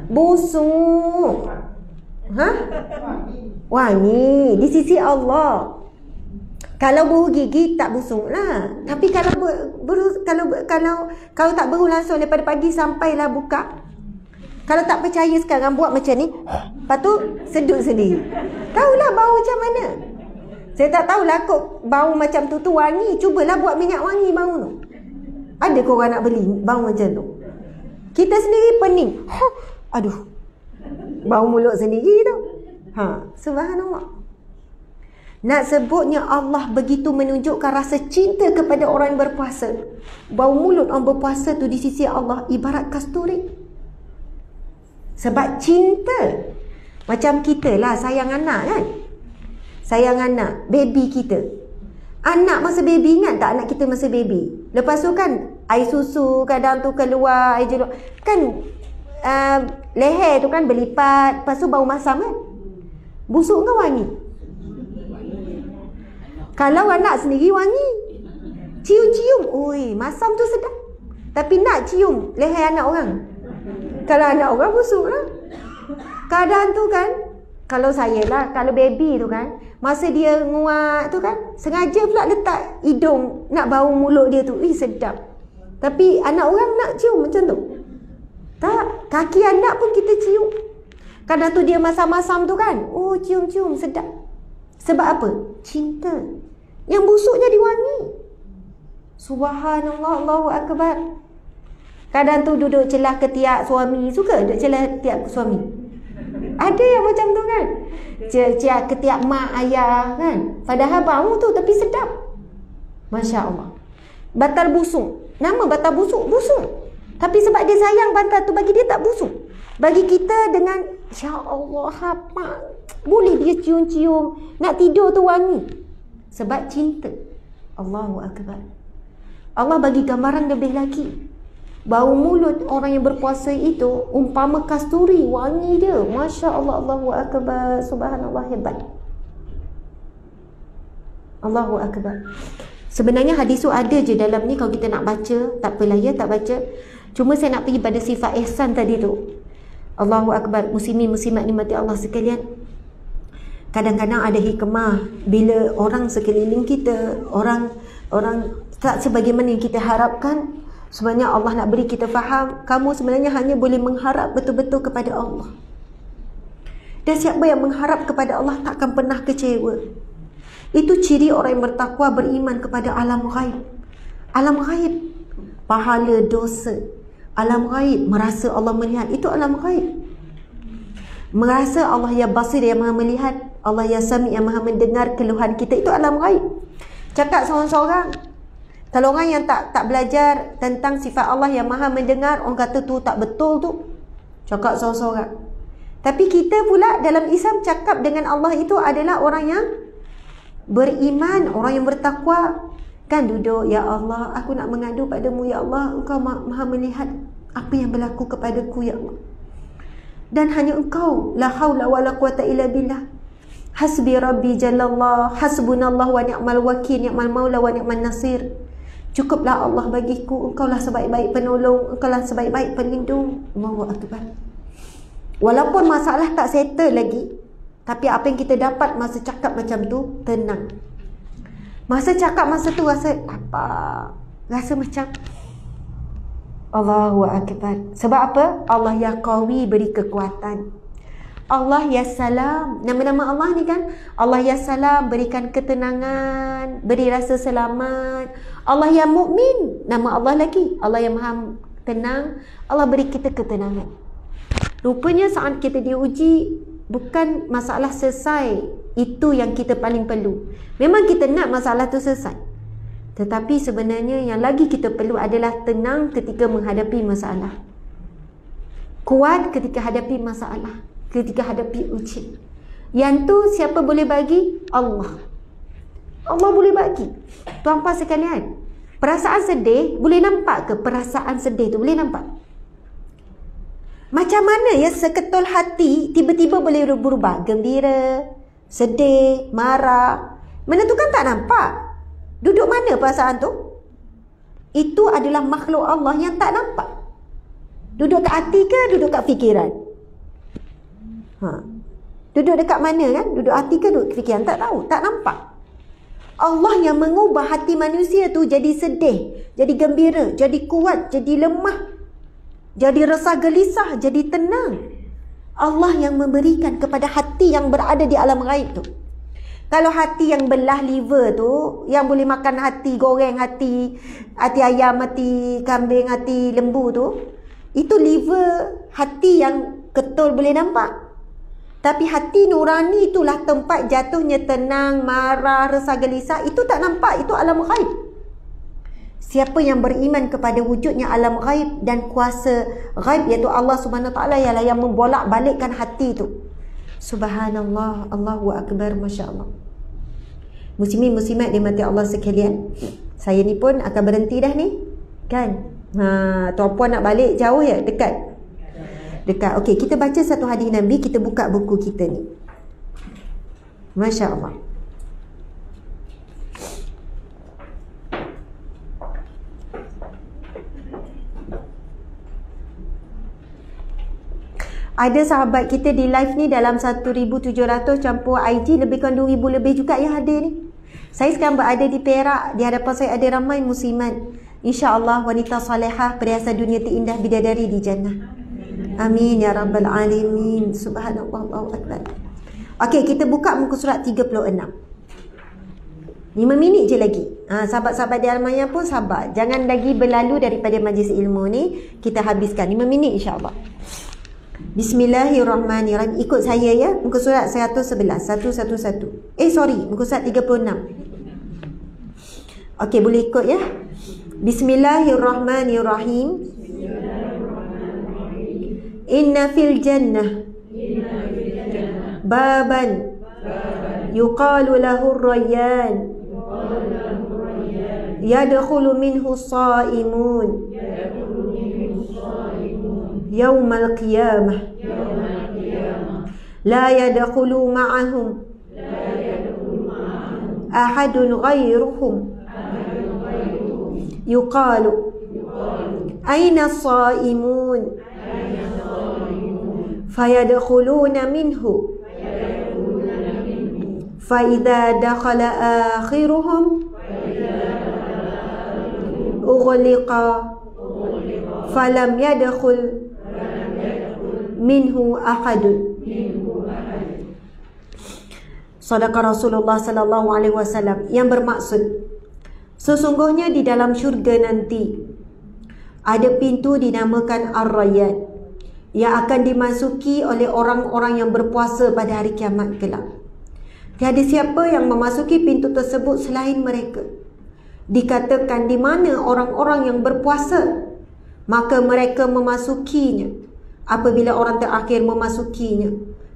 [SPEAKER 2] Busuk. Wangi di sisi Allah. Kalau bau gigi tak busuk lah. Tapi kalau kalau tak bau langsung daripada pagi sampailah buka. Kalau tak percaya sekarang buat macam ni, lepas tu sedut sendiri. Tahulah bau macam mana. Saya tak tahulah kok bau macam tu wangi. Cubalah buat minyak wangi bau tu. Ada kau orang nak beli bau macam tu? Kita sendiri pening. Aduh. Bau mulut sendiri tu. Subhanallah. Nak sebutnya Allah begitu menunjukkan rasa cinta kepada orang yang berpuasa. Bau mulut orang berpuasa tu di sisi Allah ibarat kasturi. Sebab cinta. Macam kita lah sayang anak kan. Sayang anak, baby kita. Anak masa baby, ingat tak anak kita masa baby? Lepas tu kan air susu kadang tu keluar, air jeruk. Kan leher tu kan berlipat, lepas tu bau masam kan? Busuk ke wangi? Kalau anak sendiri wangi. Cium-cium, oi, masam tu sedap. Tapi nak cium leher anak orang. Kalau anak orang busuk lah. Kadang tu kan, kalau saya lah, kalau baby tu kan, masa dia nguat tu kan, sengaja pula letak hidung nak bau mulut dia tu. Sedap. Tapi anak orang nak cium macam tu. Tak, kaki anak pun kita cium. Kadang tu dia masam-masam tu kan, cium-cium sedap. Sebab apa? Cinta. Yang busuk jadi wangi. Subhanallah, Allahu Akbar. Kadang tu duduk celah ketiak suami. Suka duduk celah ketiak suami. Ada yang macam tu kan, celah ketiak mak ayah kan. Padahal bau tu tapi sedap. Masya Allah. Bantal busuk. Nama bantal busuk, busuk. Tapi sebab dia sayang bantal tu, bagi dia tak busuk. Bagi kita dengan Insya Allah apa, boleh dia cium-cium, nak tidur tu wangi. Sebab cinta. Allahu Akbar. Allah bagi gambaran lebih lagi. Bau mulut orang yang berpuasa itu umpama kasturi, wangi dia. Masya Allah, Allahu Akbar. Subhanallah, hebat. Allahu Akbar. Sebenarnya hadis tu ada je dalam ni. Kalau kita nak baca, tak apalah ya, tak baca. Cuma saya nak pergi pada sifat ihsan tadi tu. Allahu Akbar. Muslimin muslimat nikmati Allah sekalian. Kadang-kadang ada hikmah bila orang sekeliling kita, orang tak sebagaimana yang kita harapkan, Sebenarnya Allah nak beri kita faham, kamu sebenarnya hanya boleh mengharap betul-betul kepada Allah. Dan siapa yang mengharap kepada Allah takkan pernah kecewa. Itu ciri orang yang bertakwa, beriman kepada alam ghaib. Alam ghaib, pahala, dosa. Alam ghaib, merasa Allah melihat. Itu alam ghaib. Merasa Allah yang basir, yang maha melihat. Allah yang sami, yang maha mendengar keluhan kita. Itu alam ghaib. Cakap seorang-seorang. Kalau orang yang tak belajar tentang sifat Allah yang maha mendengar, orang kata tu tak betul tu. Cakap seorang-seorang. Tapi kita pula dalam Islam cakap dengan Allah itu adalah orang yang beriman, orang yang bertakwa. Kan duduk, ya Allah, aku nak mengadu padamu, ya Allah, engkau maha melihat apa yang berlaku kepadaku, ya Allah. Dan hanya engkau, la haula wa la quwata illa billah. Hasbi rabbi jalallah, hasbunallah wa ni'mal wakil, ni'mal maula wa ni'mal nasir. Cukuplah Allah bagiku, engkaulah sebaik-baik penolong, engkaulah sebaik-baik pelindung. Allahu akbar. Walaupun masalah tak settle lagi, tapi apa yang kita dapat masa cakap macam tu, tenang. Masa cakap masa tu rasa apa? Rasa macam Allahu akbar. Sebab apa? Allah ya qawi, beri kekuatan. Allah ya salam. Nama-nama Allah ni kan, Allah ya salam, berikan ketenangan, beri rasa selamat. Allah ya mukmin, nama Allah lagi. Allah yang maha tenang, Allah beri kita ketenangan. Rupanya saat kita diuji, bukan masalah selesai itu yang kita paling perlu. Memang kita nak masalah tu selesai, tetapi sebenarnya yang lagi kita perlu adalah tenang ketika menghadapi masalah, kuat ketika hadapi masalah, ketika hadapi ujian. Yang tu siapa boleh bagi? Allah. Allah boleh bagi. Tuan-puan sekalian, perasaan sedih boleh nampak ke? Perasaan sedih tu boleh nampak? Macam mana ya seketul hati tiba-tiba boleh berubah? Gembira, sedih, marah. Mana tu kan tak nampak. Duduk mana perasaan tu? Itu adalah makhluk Allah yang tak nampak. Duduk kat hati ke duduk kat fikiran? Duduk dekat mana kan? Duduk hati ke duduk fikiran? Tak tahu, tak nampak. Allah yang mengubah hati manusia tu jadi sedih, jadi gembira, jadi kuat, jadi lemah, jadi resah gelisah, jadi tenang. Allah yang memberikan kepada hati yang berada di alam ghaib tu. Kalau hati yang belah liver tu, yang boleh makan hati goreng, hati ayam, hati kambing, hati lembu tu, itu liver hati yang ketul boleh nampak. Tapi hati nurani itulah tempat jatuhnya tenang, marah, resah gelisah. Itu tak nampak, itu alam ghaib. Siapa yang beriman kepada wujudnya alam ghaib dan kuasa ghaib, iaitu Allah Subhanahu Wa Taala ialah yang membolak balikkan hati itu. Subhanallah, Allahu Akbar, Masya Allah. Muslimin muslimat dimati Allah sekalian, saya ni pun akan berhenti dah ni kan. Tuan puan nak balik jauh ya? Dekat? Dekat. Okey, kita baca satu hadis Nabi, kita buka buku kita ni. Masya Allah. Ada sahabat kita di live ni dalam 1,700 campur IG, lebih kurang 2,000 lebih juga yang hadir ni. Saya sekarang berada di Perak, di hadapan saya ada ramai muslimat. InsyaAllah wanita salihah, perhiasan dunia terindah, bidadari di jannah. Amin ya rabbal alamin. Subhanallah, Allahu akbar. Okey, kita buka muka surat 36. 5 minit je lagi. Sahabat-sahabat di Al-Maya pun sabar. Jangan lagi berlalu daripada majlis ilmu ni. Kita habiskan 5 minit insya-Allah. Bismillahirrahmanirrahim. Ikut saya ya. Muka surat 111. 111. Muka surat 36. Okey, boleh ikut ya. Bismillahirrahmanirrahim. Inna fil jannah baban yuqalu lahu ar-rayyan yadkhulu minhu as-sa'imun yawm al-qiyamah la yadkhulu ma'ahum ahadun ghayruhum yuqalu aina as-sa'imun fayadkhuluna minhu فإذا دخل آخرهم أغلق falam yadkhul minhu ahadun. Sadaqa Rasulullah sallallahu alaihi wasallam, yang bermaksud sesungguhnya di dalam syurga nanti ada pintu dinamakan Ar-Rayyan yang akan dimasuki oleh orang-orang yang berpuasa pada hari kiamat kelak. Tiada siapa yang memasuki pintu tersebut selain mereka. Dikatakan di mana orang-orang yang berpuasa, maka mereka memasukinya. Apabila orang terakhir memasukinya,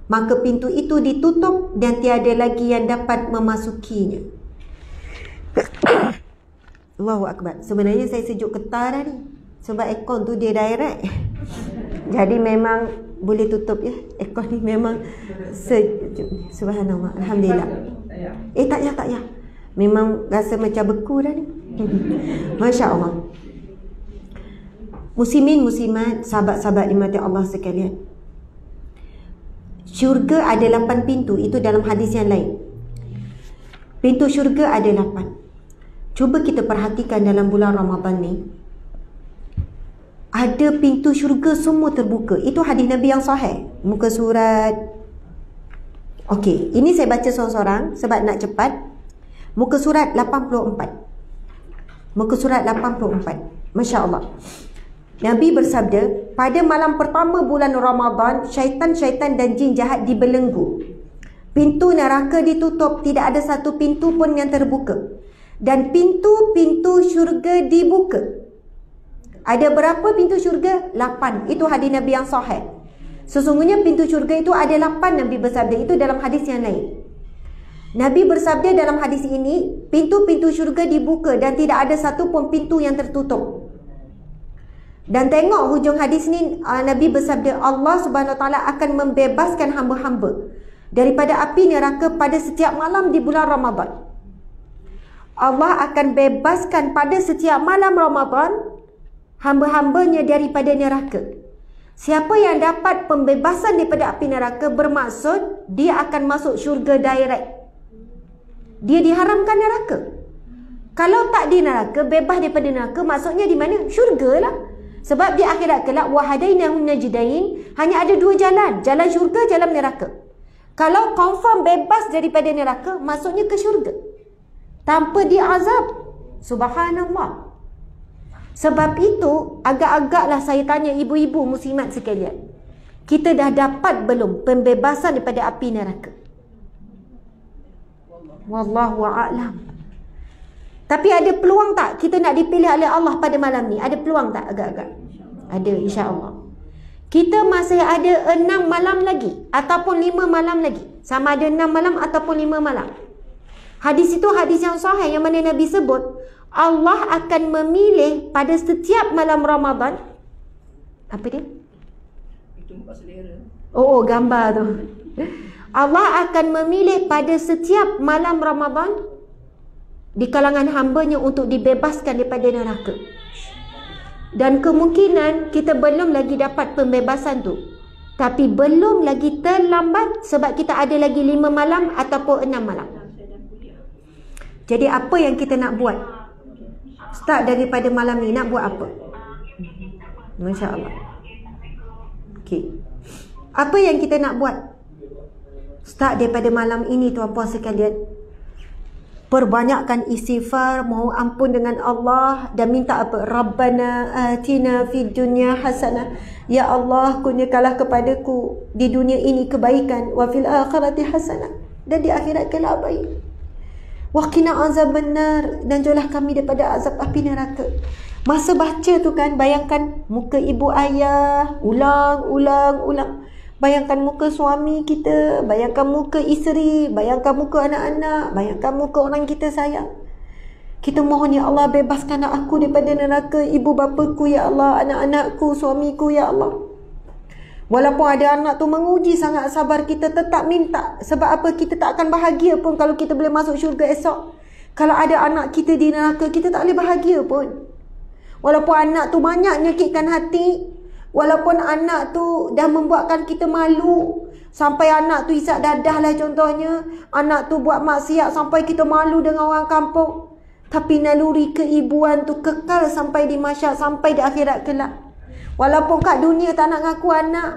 [SPEAKER 2] maka pintu itu ditutup dan tiada lagi yang dapat memasukinya. Allahu Akbar. Sebenarnya saya sejuk ketar dah ni, sebab aircon tu dia direct. Jadi memang boleh tutup ya. Aircon ni memang sejuk. Subhanallah. Alhamdulillah. Tak payah. Memang rasa macam beku dah ni. Masya Allah. Muslimin, muslimat, sahabat-sahabat dimati Allah sekalian, syurga ada 8 pintu. Itu dalam hadis yang lain. Pintu syurga ada 8. Cuba kita perhatikan dalam bulan Ramadan ni, ada pintu syurga semua terbuka. Itu hadis Nabi yang sahih. Muka surat, okey, ini saya baca seorang-seorang sebab nak cepat. Muka surat 84. Muka surat 84. Masya Allah. Nabi bersabda, pada malam pertama bulan Ramadan, syaitan-syaitan dan jin jahat dibelenggu. Pintu neraka ditutup, tidak ada satu pintu pun yang terbuka. Dan pintu-pintu syurga dibuka. Ada berapa pintu syurga? 8. Itu hadis Nabi yang sahih. Sesungguhnya pintu syurga itu ada 8, Nabi bersabda. Itu dalam hadis yang lain. Nabi bersabda dalam hadis ini, pintu-pintu syurga dibuka dan tidak ada satu pun pintu yang tertutup. Dan tengok hujung hadis ni, Nabi bersabda, Allah Subhanahu Wa Taala akan membebaskan hamba-hamba daripada api neraka pada setiap malam di bulan Ramadan. Allah akan bebaskan pada setiap malam Ramadan hamba-hambanya daripada neraka. Siapa yang dapat pembebasan daripada api neraka, bermaksud dia akan masuk syurga direct. Dia diharamkan neraka. Kalau tak di neraka, bebas daripada neraka, maksudnya di mana? Syurga lah. Sebab di akhirat kelak, wahadainahum najdain, hanya ada 2 jalan, jalan syurga, jalan neraka. Kalau confirm bebas daripada neraka, maksudnya ke syurga tanpa diazab. Subhanallah. Sebab itu agak-agaklah saya tanya ibu-ibu muslimat sekalian, kita dah dapat belum pembebasan daripada api neraka? Wallahu a'lam. Tapi ada peluang tak kita nak dipilih oleh Allah pada malam ni? Ada peluang tak agak-agak? Ada, insya-Allah. Kita masih ada 6 malam lagi ataupun 5 malam lagi. Sama ada 6 malam ataupun 5 malam. Hadis itu hadis yang sahih yang mana Nabi sebut, Allah akan memilih pada setiap malam Ramadan. Apa dia? Itu muka selera. Oh, gambar tu. Allah akan memilih pada setiap malam Ramadan di kalangan hambanya untuk dibebaskan daripada neraka. Dan kemungkinan kita belum lagi dapat pembebasan tu. Tapi belum lagi terlambat sebab kita ada lagi 5 malam ataupun 6 malam. Jadi apa yang kita nak buat? Start daripada malam ni, nak buat apa? Masya Allah. Okay. Apa yang kita nak buat? Start daripada malam ini, tuan-puan sekalian. Perbanyakkan istighfar, mohon ampun dengan Allah dan minta apa? Rabbana atina fid dunya hasanah. Ya Allah, kurniakanlah kepadaku di dunia ini kebaikan, wa fil akhirati hasanah, dan di akhirat kelak baik. Wa qina azabannar, dan jauhlah kami daripada azab api neraka. Masa baca tu kan, bayangkan muka ibu ayah, ulang. Bayangkan muka suami kita, bayangkan muka isteri, bayangkan muka anak-anak, bayangkan muka orang kita sayang. Kita mohon, ya Allah, bebaskan aku daripada neraka, ibu bapaku, ya Allah, anak-anakku, suamiku, ya Allah. Walaupun ada anak tu menguji sangat sabar kita, tetap minta. Sebab apa? Kita tak akan bahagia pun kalau kita boleh masuk syurga esok. Kalau ada anak kita di neraka, kita tak boleh bahagia pun. Walaupun anak tu banyak menyakitkan hati, walaupun anak tu dah membuatkan kita malu, sampai anak tu isap dadah lah contohnya, anak tu buat maksiat sampai kita malu dengan orang kampung, tapi naluri keibuan tu kekal sampai di mahsyar, sampai di akhirat kelak. Walaupun kat dunia tak nak ngaku anak,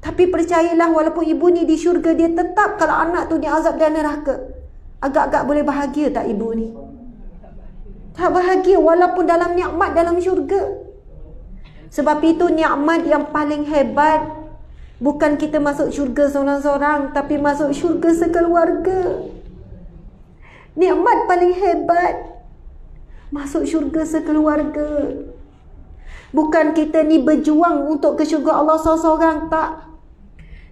[SPEAKER 2] tapi percayalah walaupun ibu ni di syurga, dia tetap kalau anak tu dia azab dan neraka. Agak-agak boleh bahagia tak ibu ni? Tak bahagia walaupun dalam nikmat dalam syurga. Sebab itu nikmat yang paling hebat bukan kita masuk syurga seorang-seorang, tapi masuk syurga sekeluarga. Nikmat paling hebat masuk syurga sekeluarga. Bukan kita ni berjuang untuk ke syurga Allah seorang-seorang, tak.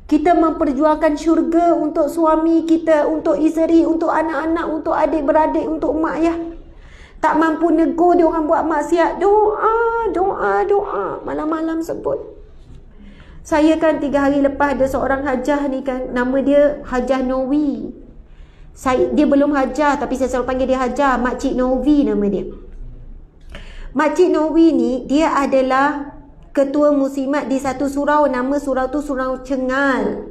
[SPEAKER 2] Kita memperjuangkan syurga untuk suami kita, untuk isteri, untuk anak-anak, untuk adik-beradik, untuk mak ayah. Tak mampu negur dia orang buat maksiat, doa, doa, doa, malam-malam sebut. Saya kan 3 hari lepas ada seorang hajah ni kan, nama dia Hajah Novi. Dia belum hajah tapi saya selalu panggil dia hajah. Makcik Novi nama dia. Makcik Novi ni dia adalah ketua muslimat di satu surau, nama surau tu Surau Cengal.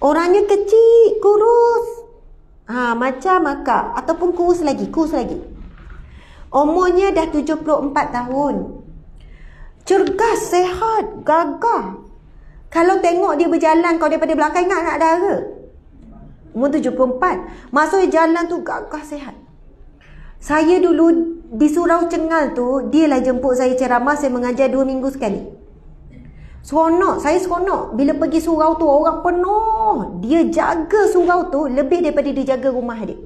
[SPEAKER 2] Orangnya kecil, kurus. Macam akak ataupun kurus lagi. Umurnya dah 74 tahun. Cergas, sehat, gagah. Kalau tengok dia berjalan, kau daripada belakang ingat anak dara. Umur 74. Maksudnya jalan tu gagah, sehat. Saya dulu di Surau Cengal tu, dialah jemput saya ceramah, saya mengajar 2 minggu sekali. Seronok, saya seronok. Bila pergi surau tu orang penuh. Dia jaga surau tu lebih daripada dia jaga rumah dia.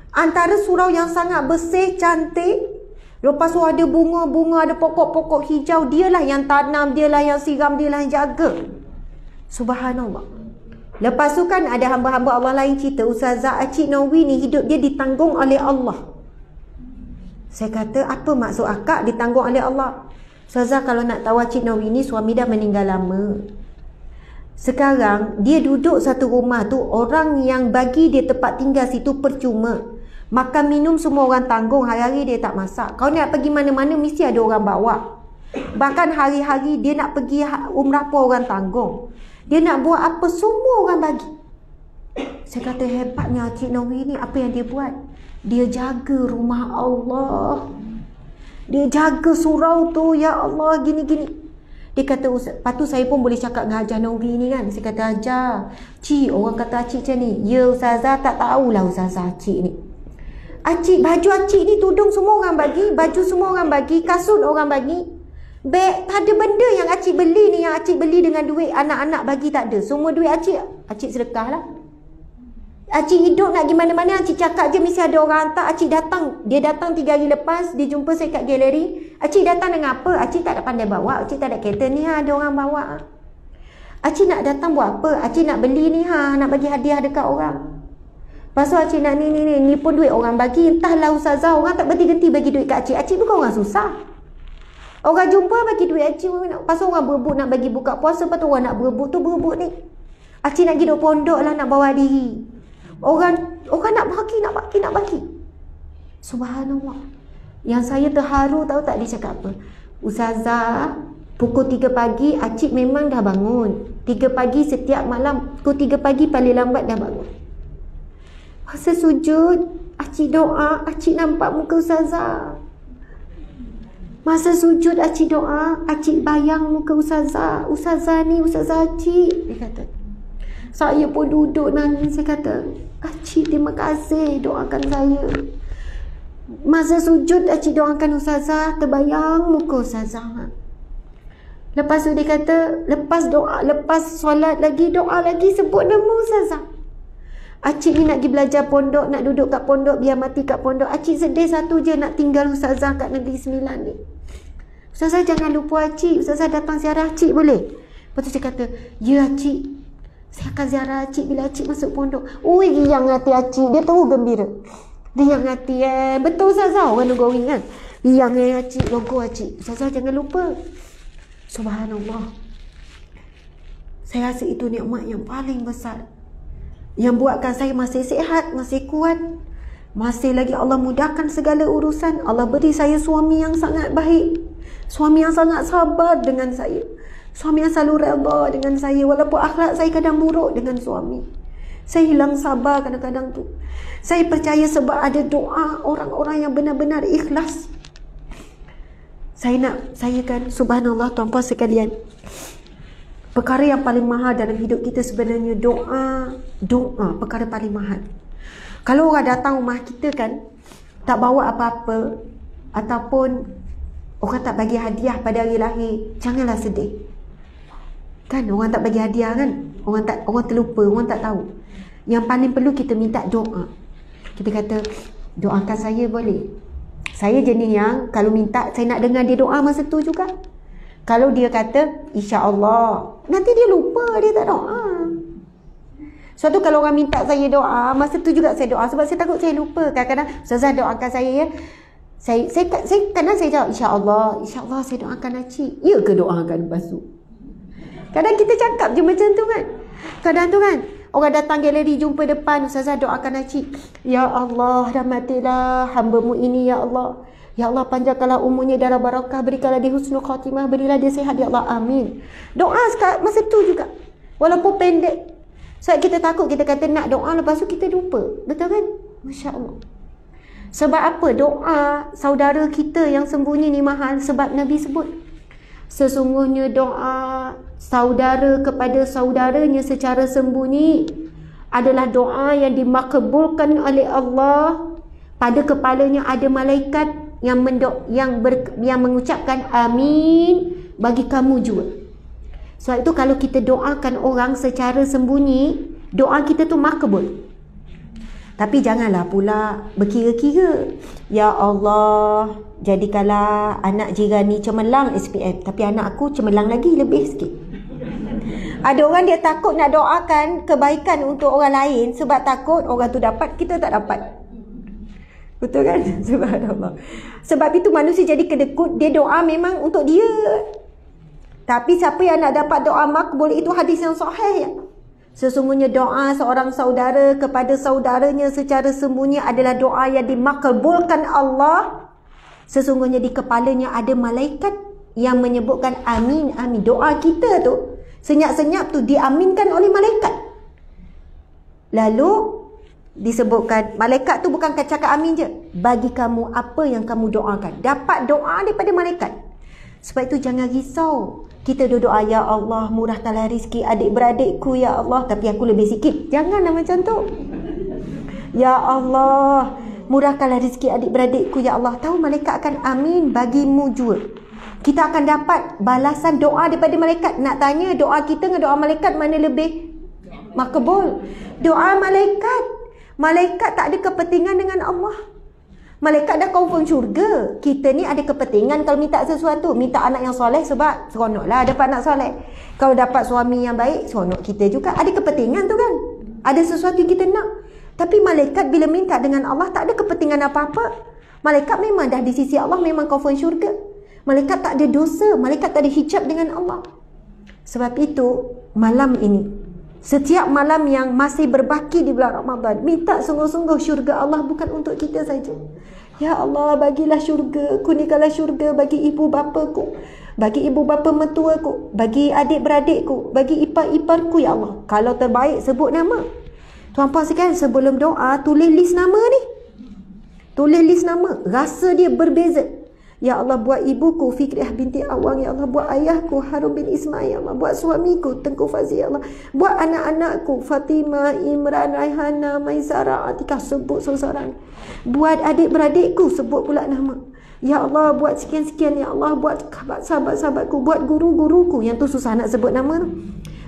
[SPEAKER 2] Antara surau yang sangat bersih, cantik. Lepas tu ada bunga-bunga, ada pokok-pokok hijau. Dialah yang tanam, dialah yang siram, dialah yang jaga. Subhanallah. Lepas tu kan ada hamba-hamba Allah lain cerita, Ustazah Acik Novi ni hidup dia ditanggung oleh Allah. Saya kata, apa maksud akak ditanggung oleh Allah? Ustazah, kalau nak tahu Acik Novi ni suami dah meninggal lama. Sekarang dia duduk satu rumah tu, orang yang bagi dia tempat tinggal situ percuma. Makan minum semua orang tanggung, hari-hari dia tak masak. Kau nak pergi mana-mana mesti ada orang bawa. Bahkan hari-hari dia nak pergi umrah pun orang tanggung. Dia nak buat apa semua orang bagi. Saya kata hebatnya Cik Novi ni, apa yang dia buat? Dia jaga rumah Allah. Dia jaga surau tu, ya Allah, gini-gini. Dia kata, lepas tu saya pun boleh cakap dengan Hajah Novi ni kan. Saya kata, Hajah, Cik, orang kata Acik macam ni. Ya Ustazah, tak tahulah Ustazah Acik ni. Acik, baju Acik ni tudung semua orang bagi, baju semua orang bagi, kasut orang bagi. Beg, tak ada benda yang Acik beli ni, yang Acik beli dengan duit anak-anak bagi, tak ada. Semua duit Acik sedekah lah. Acik hidup nak pergi mana-mana, Acik cakap je mesti ada orang hantar. Acik datang, dia datang 3 hari lepas, dia jumpa saya kat galeri. Acik datang dengan apa? Acik tak ada pandai bawa, Acik tak ada kereta ni, ada orang bawa. Acik nak datang buat apa? Acik nak beli ni, nak bagi hadiah dekat orang. Lepas tu Acik nak ni pun duit orang bagi. Entahlah Ustazah, orang tak berhenti-henti bagi duit kat Acik. Acik bukan orang susah. Orang jumpa bagi duit Acik. Lepas tu orang berebut nak bagi buka puasa. Lepas tu orang nak berebut ni. Acik nak pergi duduk pondok lah, nak bawa diri. Orang nak bagi. Subhanallah. Yang saya terharu tahu tak dia cakap apa? Ustazah, pukul 3 pagi Acik memang dah bangun. 3 pagi setiap malam. Pukul 3 pagi paling lambat dah bangun. Masa sujud, Acik doa, Acik nampak muka Ustazah. Masa sujud Acik doa, Acik bayang muka Ustazah. Ustazah ni, Ustazah Acik. Dia kata. Saya pun duduk nangis. Saya kata, Acik terima kasih doakan saya. Masa sujud Acik doakan Ustazah, terbayang muka Ustazah. Lepas tu dia kata, lepas doa, lepas solat lagi, doa lagi, sebut nama Ustazah. Acik ni nak pergi belajar pondok, nak duduk kat pondok, biar mati kat pondok. Acik sedih satu je, nak tinggal Ustazah kat Negeri Sembilan ni. Ustazah jangan lupa Acik, Ustazah datang ziarah Acik boleh? Lepas tu dia kata, ya Acik, saya akan ziarah Acik bila Acik masuk pondok. Ui, riang hati Acik, dia tahu gembira. Riang hati, betul Ustazah, orang negeri kan. Riang Acik, logo Acik. Ustazah jangan lupa. Subhanallah. Saya rasa itu nikmat yang paling besar, yang buatkan saya masih sihat, masih kuat. Masih lagi Allah mudahkan segala urusan. Allah beri saya suami yang sangat baik. Suami yang sangat sabar dengan saya. Suami yang selalu redha dengan saya. Walaupun akhlak saya kadang buruk dengan suami. Saya hilang sabar kadang-kadang tu. Saya percaya sebab ada doa orang-orang yang benar-benar ikhlas. saya kan, subhanallah tuan-puan sekalian, perkara yang paling mahal dalam hidup kita sebenarnya doa. Doa perkara paling mahal. Kalau orang datang rumah kita kan, tak bawa apa-apa, ataupun orang tak bagi hadiah pada hari lahir, janganlah sedih. Kan orang tak bagi hadiah kan, orang terlupa, orang tak tahu. Yang paling perlu kita minta doa. Kita kata, doakan saya boleh. Saya jenis yang kalau minta, saya nak dengar dia doa masa tu juga. Kalau dia kata insya-Allah, nanti dia lupa, dia tak doa. Suatu kalau orang minta saya doa, masa tu juga saya doa sebab saya takut saya lupa. Kadang-kadang Ustazah doakan saya ya. Saya kadang saya jawab insya-Allah saya doakan Acik. Ya ke doakan lepas tu? Kadang kita cakap je macam tu kan. Kadang tu kan orang datang galeri jumpa depan, Ustazah doakan Acik. Ya Allah, rahmatilah hamba-Mu ini ya Allah. Ya Allah, panjangkanlah umurnya darah barakah, berikanlah dia husnul khatimah, berilah dia sihat ya Allah, amin. Doa masa tu juga. Walaupun pendek. Sebab kita takut, kita kata nak doa, lepas tu kita lupa. Betul kan? Masya Allah. Sebab apa? Doa saudara kita yang sembunyi ni mahal. Sebab Nabi sebut, sesungguhnya doa saudara kepada saudaranya secara sembunyi adalah doa yang dimakbulkan oleh Allah. Pada kepalanya ada malaikat yang mengucapkan amin bagi kamu juga. Sebab itu kalau kita doakan orang secara sembunyi, doa kita tu makbul. Tapi janganlah pula berkira-kira, ya Allah, jadikanlah anak jiran ni cemerlang SPM, tapi anak aku cemerlang lagi lebih sikit. Ada orang dia takut nak doakan kebaikan untuk orang lain sebab takut orang tu dapat, kita tak dapat. Betul kan? Subhanallah. Sebab itu manusia jadi kedekut. Dia doa memang untuk dia. Tapi siapa yang nak dapat doa makbul, itu hadis yang sahih ya. Sesungguhnya doa seorang saudara kepada saudaranya secara sembunyi adalah doa yang dimakbulkan Allah. Sesungguhnya di kepalanya ada malaikat yang menyebutkan amin, amin. Doa kita tu, senyap-senyap tu diaminkan oleh malaikat. Lalu disebutkan, malaikat tu bukan cakap amin je, bagi kamu apa yang kamu doakan. Dapat doa daripada malaikat. Sebab itu jangan risau. Kita doa, ya Allah murahkanlah rezeki adik-beradikku ya Allah, tapi aku lebih sikit. Janganlah macam tu. Ya Allah murahkanlah rezeki adik-beradikku ya Allah. Tahu malaikat akan amin bagimu juga. Kita akan dapat balasan doa daripada malaikat. Nak tanya doa kita dengan doa malaikat mana lebih makbul? Doa malaikat. Malaikat tak ada kepentingan dengan Allah. Malaikat dah confirm syurga. Kita ni ada kepentingan kalau minta sesuatu. Minta anak yang soleh sebab seronoklah dapat anak soleh. Kalau dapat suami yang baik, seronok kita juga. Ada kepentingan tu kan. Ada sesuatu yang kita nak. Tapi malaikat bila minta dengan Allah tak ada kepentingan apa-apa. Malaikat memang dah di sisi Allah, memang confirm syurga. Malaikat tak ada dosa. Malaikat tak ada hijab dengan Allah. Sebab itu malam ini, setiap malam yang masih berbaki di bulan Ramadan, minta sungguh-sungguh syurga Allah bukan untuk kita saja. Ya Allah, bagilah syurga, kurniakanlah syurga bagi ibu bapaku, bagi ibu bapa mertuaku, bagi adik-beradikku, bagi ipar-iparku ya Allah. Kalau terbaik sebut nama. Tuan-puan sekalian, sebelum doa tulis list nama ni. Tulis list nama, rasa dia berbeza. Ya Allah, buat ibuku Fikriah binti Awang ya Allah, buat ayahku Harun bin Ismail ya Allah, buat suamiku Tengku Fazil ya Allah, buat anak-anakku Fatimah, Imran, Raihana, Maisara, Atikah, sebut seorang. Buat adik-beradikku sebut pula nama. Ya Allah, buat sekian-sekian ya Allah, buat sahabat-sahabatku, buat guru-guruku, yang tu susah nak sebut nama tu.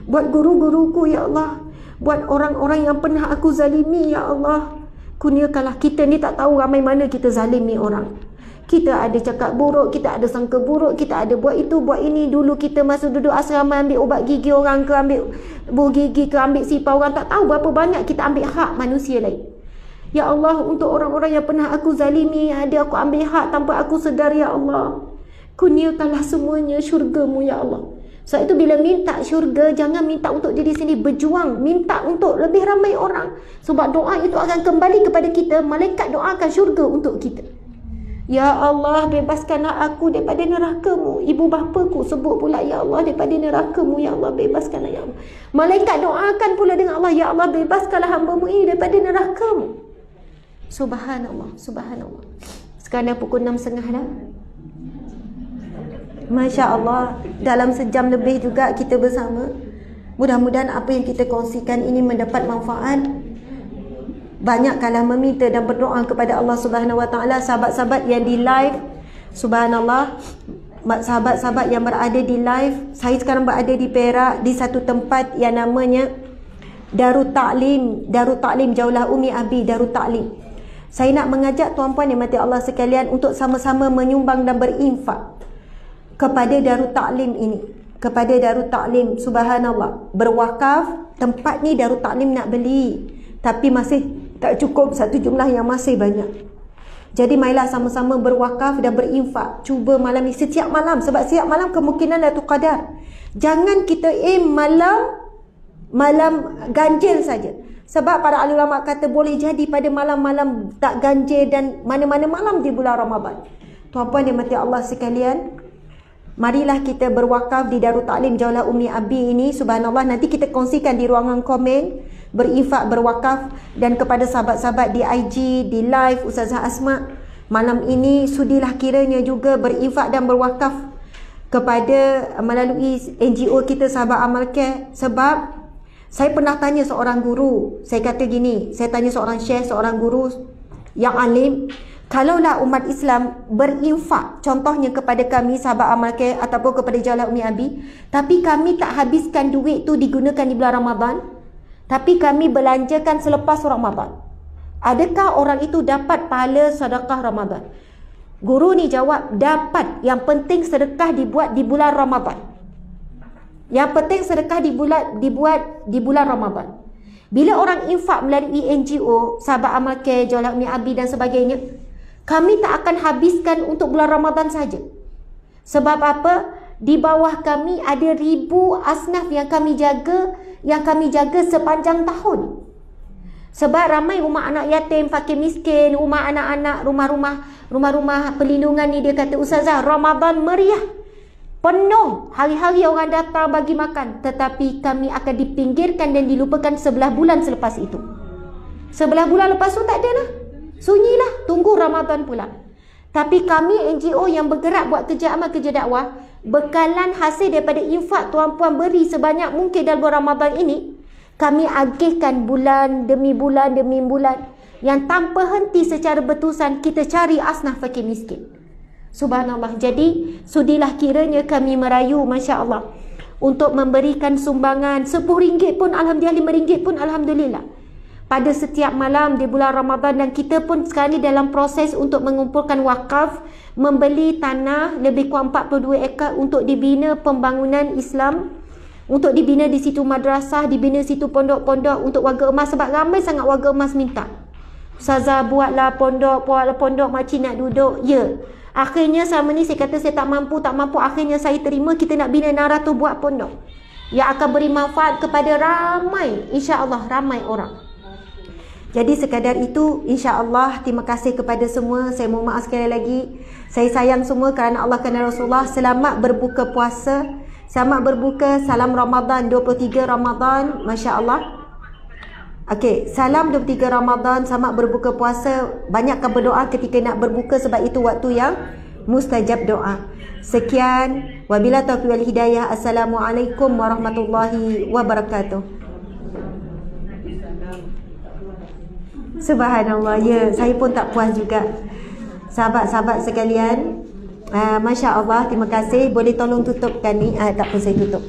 [SPEAKER 2] Buat guru-guruku ya Allah, buat orang-orang yang pernah aku zalimi ya Allah. Kurniakanlah. Kita ni tak tahu ramai mana kita zalimi orang. Kita ada cakap buruk, kita ada sangka buruk, kita ada buat itu, buat ini. Dulu kita masa duduk asrama ambil ubat gigi orang ke, ambil buah gigi ke, ambil sipar orang, tak tahu berapa banyak kita ambil hak manusia lain. Ya Allah, untuk orang-orang yang pernah aku zalimi, ada aku ambil hak tanpa aku sedar ya Allah. Kurniakanlah semuanya syurga-Mu ya Allah. Sebab itu bila minta syurga, jangan minta untuk diri sendiri, berjuang, minta untuk lebih ramai orang. Sebab doa itu akan kembali kepada kita. Malaikat doakan syurga untuk kita. Ya Allah, bebaskanlah aku daripada neraka-Mu. Ibu bapaku sebut pula, ya Allah, daripada neraka-Mu. Ya Allah, bebaskanlah ya Allah. Malaikat doakan pula dengan Allah, ya Allah, bebaskanlah hamba-Mu ini daripada neraka-Mu. Subhanallah, subhanallah. Sekarang dah pukul 6.30 dah. Masya Allah, dalam sejam lebih juga kita bersama. Mudah-mudahan apa yang kita kongsikan ini mendapat manfaat. Banyakkanlah meminta dan berdoa kepada Allah Subhanahu Wa Taala. Sahabat-sahabat yang di live, subhanallah, sahabat-sahabat yang berada di live, saya sekarang berada di Perak, di satu tempat yang namanya Darut Ta'lim Jaulah Umi Abi Darut Ta'lim. Saya nak mengajak tuan-puan yang mati Allah sekalian untuk sama-sama menyumbang dan berinfak kepada Darut Ta'lim ini, kepada Darut Ta'lim. Subhanallah, berwakaf. Tempat ni Darut Ta'lim nak beli, tapi masih tak cukup satu jumlah yang masih banyak. Jadi marilah sama-sama berwakaf dan berinfak. Cuba malam ni, setiap malam, sebab setiap malam kemungkinan Lailatul Qadar. Jangan kita malam ganjil saja. Sebab para ahli ulama kata boleh jadi pada malam-malam tak ganjil dan mana-mana malam di bulan Ramadan. Tuan-puan yang mati Allah sekalian, marilah kita berwakaf di Darut Ta'lim Jaulah Umi Abi ini. Subhanallah, nanti kita kongsikan di ruangan komen, berinfak, berwakaf. Dan kepada sahabat-sahabat di IG, di live Ustazah Asma, malam ini sudilah kiranya juga berinfak dan berwakaf kepada melalui NGO kita Sahabat Amal Care. Sebab saya pernah tanya seorang guru, saya kata gini, saya tanya seorang syekh, seorang guru yang alim, kalaulah umat Islam berinfak contohnya kepada kami Sahabat Amal Care ataupun kepada Jaulah Umi Abi, tapi kami tak habiskan duit tu digunakan di bulan Ramadan, tapi kami belanjakan selepas Ramadan, adakah orang itu dapat pahala sedekah Ramadan? Guru ni jawab, dapat. Yang penting sedekah dibuat di bulan Ramadan. Yang penting sedekah dibuat di bulan Ramadan. Bila orang infak melalui NGO, Sahabat Amal Care, Jaulah Umi Abi dan sebagainya, kami tak akan habiskan untuk bulan Ramadan saja. Sebab apa? Di bawah kami ada ribu asnaf yang kami jaga sepanjang tahun. Sebab ramai rumah anak yatim, fakir miskin, rumah anak-anak, rumah-rumah perlindungan ni, dia kata, Ustazah, Ramadan meriah, penuh, hari-hari orang datang bagi makan, tetapi kami akan dipinggirkan dan dilupakan 11 bulan selepas itu. 11 bulan lepas tu tak ada lah, sunyilah, tunggu Ramadan pula. Tapi kami NGO yang bergerak buat kerja amal, kerja dakwah, bekalan hasil daripada infak tuan-puan beri sebanyak mungkin dalam bulan Ramadan ini, kami agihkan bulan demi bulan demi bulan, yang tanpa henti secara berterusan kita cari asnaf fakir miskin. Subhanallah. Jadi sudilah kiranya kami merayu, Masya Allah, untuk memberikan sumbangan RM10 pun Alhamdulillah, RM5 pun Alhamdulillah, pada setiap malam di bulan Ramadan. Dan kita pun sekarang ni dalam proses untuk mengumpulkan wakaf, membeli tanah lebih kurang 42 ekar untuk dibina pembangunan Islam, untuk dibina di situ madrasah, dibina situ pondok-pondok untuk warga emas. Sebab ramai sangat warga emas minta, Ustazah buatlah pondok, makcik nak duduk. Ya, akhirnya selama ni saya kata saya tak mampu. Akhirnya saya terima, kita nak bina 600 buat pondok yang akan beri manfaat kepada ramai, insya-Allah ramai orang. Jadi sekadar itu, insya-Allah. Terima kasih kepada semua. Saya mohon maaf sekali lagi. Saya sayang semua kerana Allah, kerana Rasulullah. Selamat berbuka puasa, selamat berbuka. Salam Ramadan 23 Ramadan, masya-Allah. Okey, salam 23 Ramadan, selamat berbuka puasa. Banyakkan berdoa ketika nak berbuka, sebab itu waktu yang mustajab doa. Sekian, wabillahi taufiq wal hidayah. Assalamualaikum warahmatullahi wabarakatuh. Subhanallah, ya, saya pun tak puas juga. Sahabat-sahabat sekalian, Masya Allah, terima kasih. Boleh tolong tutupkan ni? Tak apa, saya tutup.